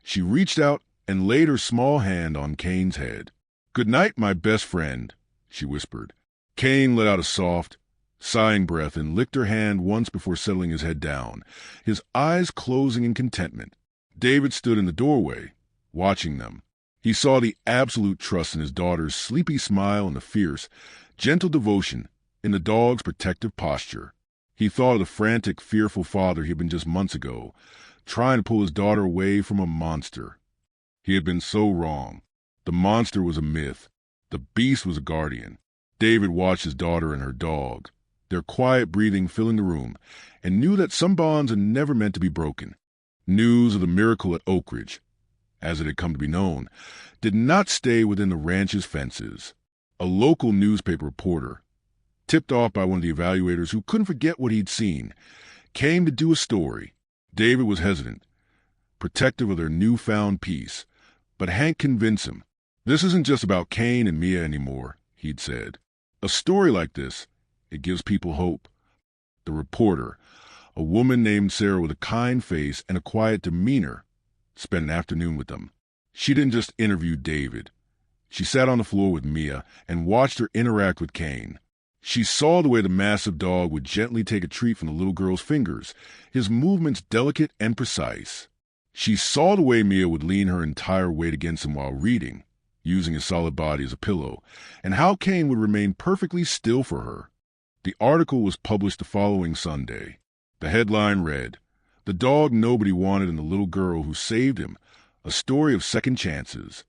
she reached out and laid her small hand on Kane's head. "Good night, my best friend," she whispered. Kane let out a soft, sighing breath and licked her hand once before settling his head down, his eyes closing in contentment. David stood in the doorway, watching them. He saw the absolute trust in his daughter's sleepy smile and the fierce, gentle devotion in the dog's protective posture. He thought of the frantic, fearful father he had been just months ago, trying to pull his daughter away from a monster. He had been so wrong. The monster was a myth. The beast was a guardian. David watched his daughter and her dog, their quiet breathing filling the room, and knew that some bonds are never meant to be broken. News of the miracle at Oak Ridge, as it had come to be known, did not stay within the ranch's fences. A local newspaper reporter, tipped off by one of the evaluators who couldn't forget what he'd seen, came to do a story. David was hesitant, protective of their newfound peace, but Hank convinced him. This isn't just about Kane and Mia anymore, he'd said. A story like this, it gives people hope. The reporter, a woman named Sarah with a kind face and a quiet demeanor, spent an afternoon with them. She didn't just interview David. She sat on the floor with Mia and watched her interact with Kane. She saw the way the massive dog would gently take a treat from the little girl's fingers, his movements delicate and precise. She saw the way Mia would lean her entire weight against him while reading, using his solid body as a pillow, and how Kane would remain perfectly still for her. The article was published the following Sunday. The headline read, "The Dog Nobody Wanted and the Little Girl Who Saved Him, a Story of Second Chances."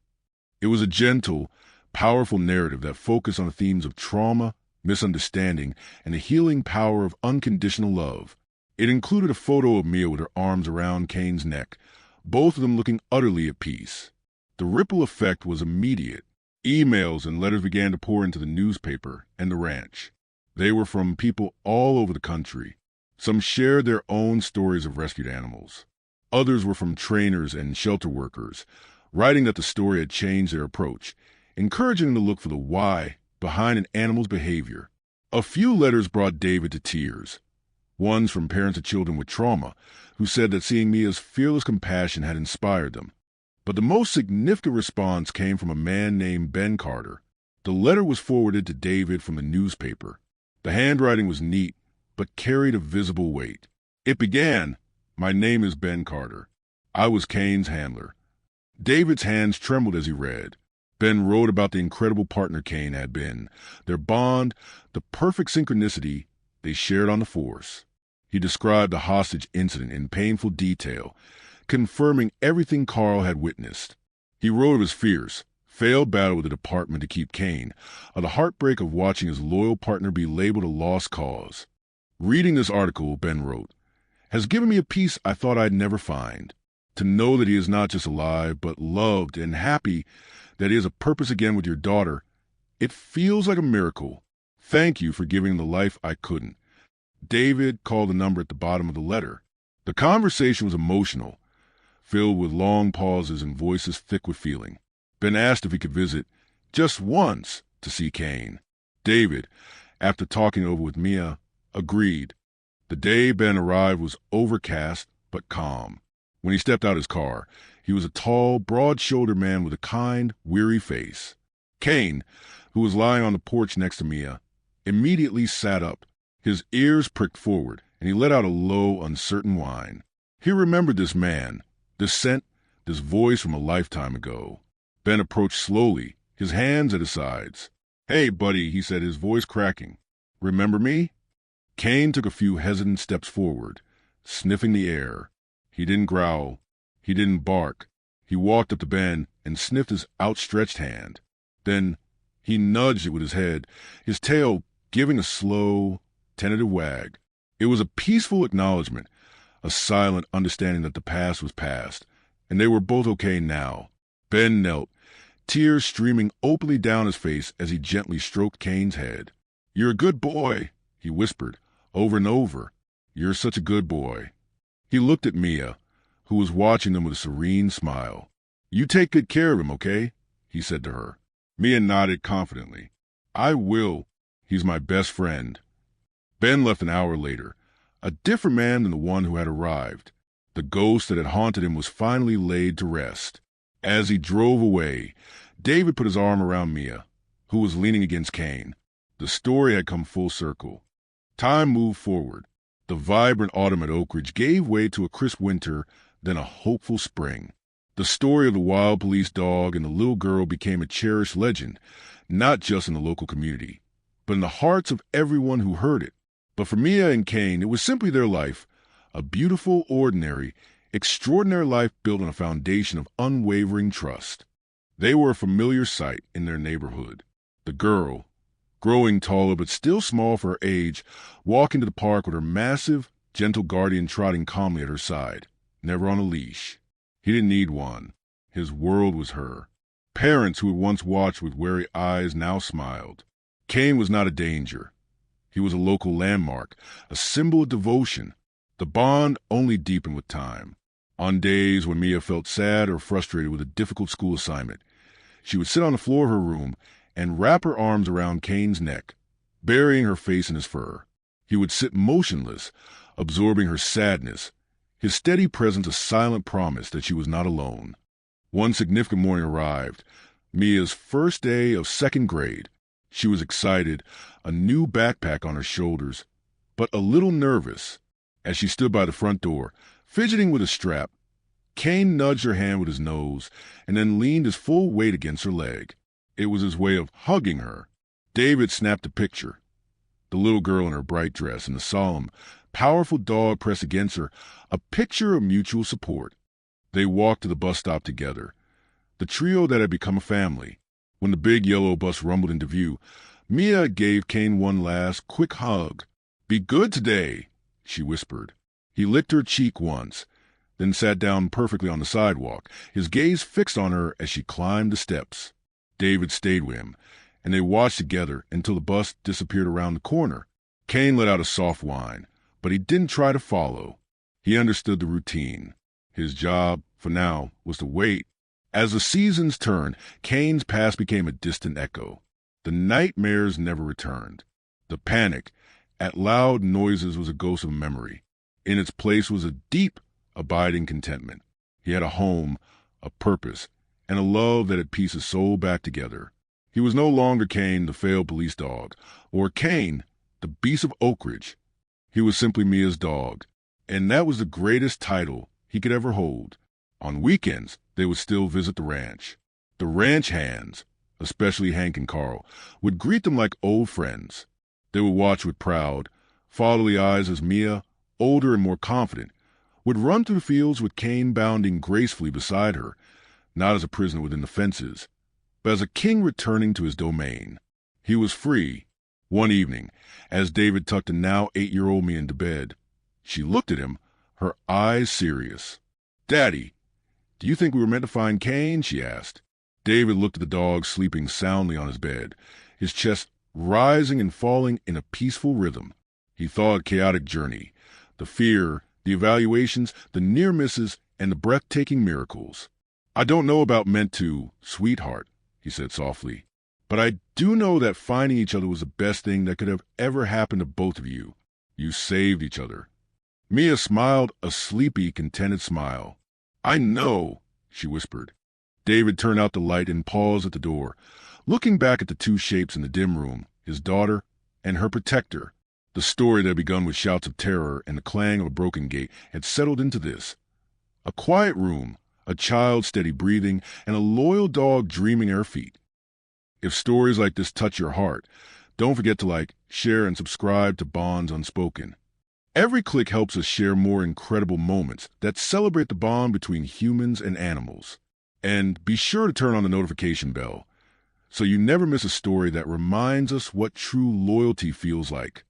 It was a gentle, powerful narrative that focused on the themes of trauma, misunderstanding, and the healing power of unconditional love. It included a photo of Mia with her arms around Kane's neck, both of them looking utterly at peace. The ripple effect was immediate. Emails and letters began to pour into the newspaper and the ranch. They were from people all over the country. Some shared their own stories of rescued animals. Others were from trainers and shelter workers, writing that the story had changed their approach, encouraging them to look for the why behind an animal's behavior. A few letters brought David to tears. Ones from parents of children with trauma, who said that seeing Mia's fearless compassion had inspired them. But the most significant response came from a man named Ben Carter. The letter was forwarded to David from the newspaper. The handwriting was neat, but carried a visible weight. It began, "My name is Ben Carter. I was Kane's handler." David's hands trembled as he read. Ben wrote about the incredible partner Kane had been, their bond, the perfect synchronicity they shared on the force. He described the hostage incident in painful detail, confirming everything Carl had witnessed. He wrote of his fierce, failed battle with the department to keep Kane, of the heartbreak of watching his loyal partner be labeled a lost cause. "Reading this article," Ben wrote, "has given me a peace I thought I'd never find. To know that he is not just alive, but loved and happy, that he has a purpose again with your daughter, it feels like a miracle. Thank you for giving the life I couldn't." David called the number at the bottom of the letter. The conversation was emotional, filled with long pauses and voices thick with feeling. Ben asked if he could visit, just once, to see Kane. David, after talking over with Mia, agreed. The day Ben arrived was overcast but calm. When he stepped out his car, he was a tall, broad-shouldered man with a kind, weary face. Kane, who was lying on the porch next to Mia, immediately sat up. His ears pricked forward, and he let out a low, uncertain whine. He remembered this man, this scent, this voice from a lifetime ago. Ben approached slowly, his hands at his sides. "Hey, buddy," he said, his voice cracking. "Remember me?" Kane took a few hesitant steps forward, sniffing the air. He didn't growl. He didn't bark. He walked up to Ben and sniffed his outstretched hand. Then he nudged it with his head, his tail giving a slow, tentative wag. It was a peaceful acknowledgement, a silent understanding that the past was past, and they were both okay now. Ben knelt, tears streaming openly down his face as he gently stroked Kane's head. "You're a good boy," he whispered, over and over. "You're such a good boy." He looked at Mia, who was watching them with a serene smile. "You take good care of him, okay?" he said to her. Mia nodded confidently. "I will. He's my best friend." Ben left an hour later, a different man than the one who had arrived. The ghost that had haunted him was finally laid to rest. As he drove away, David put his arm around Mia, who was leaning against Kane. The story had come full circle. Time moved forward. The vibrant autumn at Oak Ridge gave way to a crisp winter, then a hopeful spring. The story of the wild police dog and the little girl became a cherished legend, not just in the local community, but in the hearts of everyone who heard it. But for Mia and Kane, it was simply their life, a beautiful, ordinary, extraordinary life built on a foundation of unwavering trust. They were a familiar sight in their neighborhood. The girl, growing taller but still small for her age, walking to the park with her massive, gentle guardian trotting calmly at her side, never on a leash. He didn't need one. His world was her. Parents who had once watched with wary eyes now smiled. Kane was not a danger. He was a local landmark, a symbol of devotion. The bond only deepened with time. On days when Mia felt sad or frustrated with a difficult school assignment, she would sit on the floor of her room and wrap her arms around Kane's neck, burying her face in his fur. He would sit motionless, absorbing her sadness, his steady presence a silent promise that she was not alone. One significant morning arrived, Mia's first day of second grade. She was excited, a new backpack on her shoulders, but a little nervous. As she stood by the front door, fidgeting with a strap, Kane nudged her hand with his nose and then leaned his full weight against her leg. It was his way of hugging her. David snapped a picture. The little girl in her bright dress and the solemn, powerful dog pressed against her, a picture of mutual support. They walked to the bus stop together, the trio that had become a family. When the big yellow bus rumbled into view, Mia gave Kane one last, quick hug. "Be good today," she whispered. He licked her cheek once, then sat down perfectly on the sidewalk, his gaze fixed on her as she climbed the steps. David stayed with him, and they watched together until the bus disappeared around the corner. Kane let out a soft whine, but he didn't try to follow. He understood the routine. His job, for now, was to wait. As the seasons turned, Kane's past became a distant echo. The nightmares never returned. The panic at loud noises was a ghost of memory. In its place was a deep, abiding contentment. He had a home, a purpose, and a love that had pieced his soul back together. He was no longer Kane, the failed police dog, or Kane, the beast of Oak Ridge. He was simply Mia's dog, and that was the greatest title he could ever hold. On weekends, they would still visit the ranch. The ranch hands, especially Hank and Carl, would greet them like old friends. They would watch with proud, fatherly eyes as Mia, older and more confident, would run through the fields with Kane bounding gracefully beside her, not as a prisoner within the fences, but as a king returning to his domain. He was free. One evening, as David tucked the now 8-year-old Mia into bed, she looked at him, her eyes serious. "Daddy, do you think we were meant to find Kane?" she asked. David looked at the dog sleeping soundly on his bed, his chest rising and falling in a peaceful rhythm. He thought a chaotic journey, the fear, the evaluations, the near misses, and the breathtaking miracles. "I don't know about meant to, sweetheart," he said softly, "but I do know that finding each other was the best thing that could have ever happened to both of you. You saved each other." Mia smiled a sleepy, contented smile. "I know," she whispered. David turned out the light and paused at the door, looking back at the two shapes in the dim room, his daughter and her protector. The story that had begun with shouts of terror and the clang of a broken gate had settled into this. A quiet room, a child steady breathing, and a loyal dog dreaming at her feet. If stories like this touch your heart, don't forget to like, share, and subscribe to Bonds Unspoken. Every click helps us share more incredible moments that celebrate the bond between humans and animals. And be sure to turn on the notification bell so you never miss a story that reminds us what true loyalty feels like.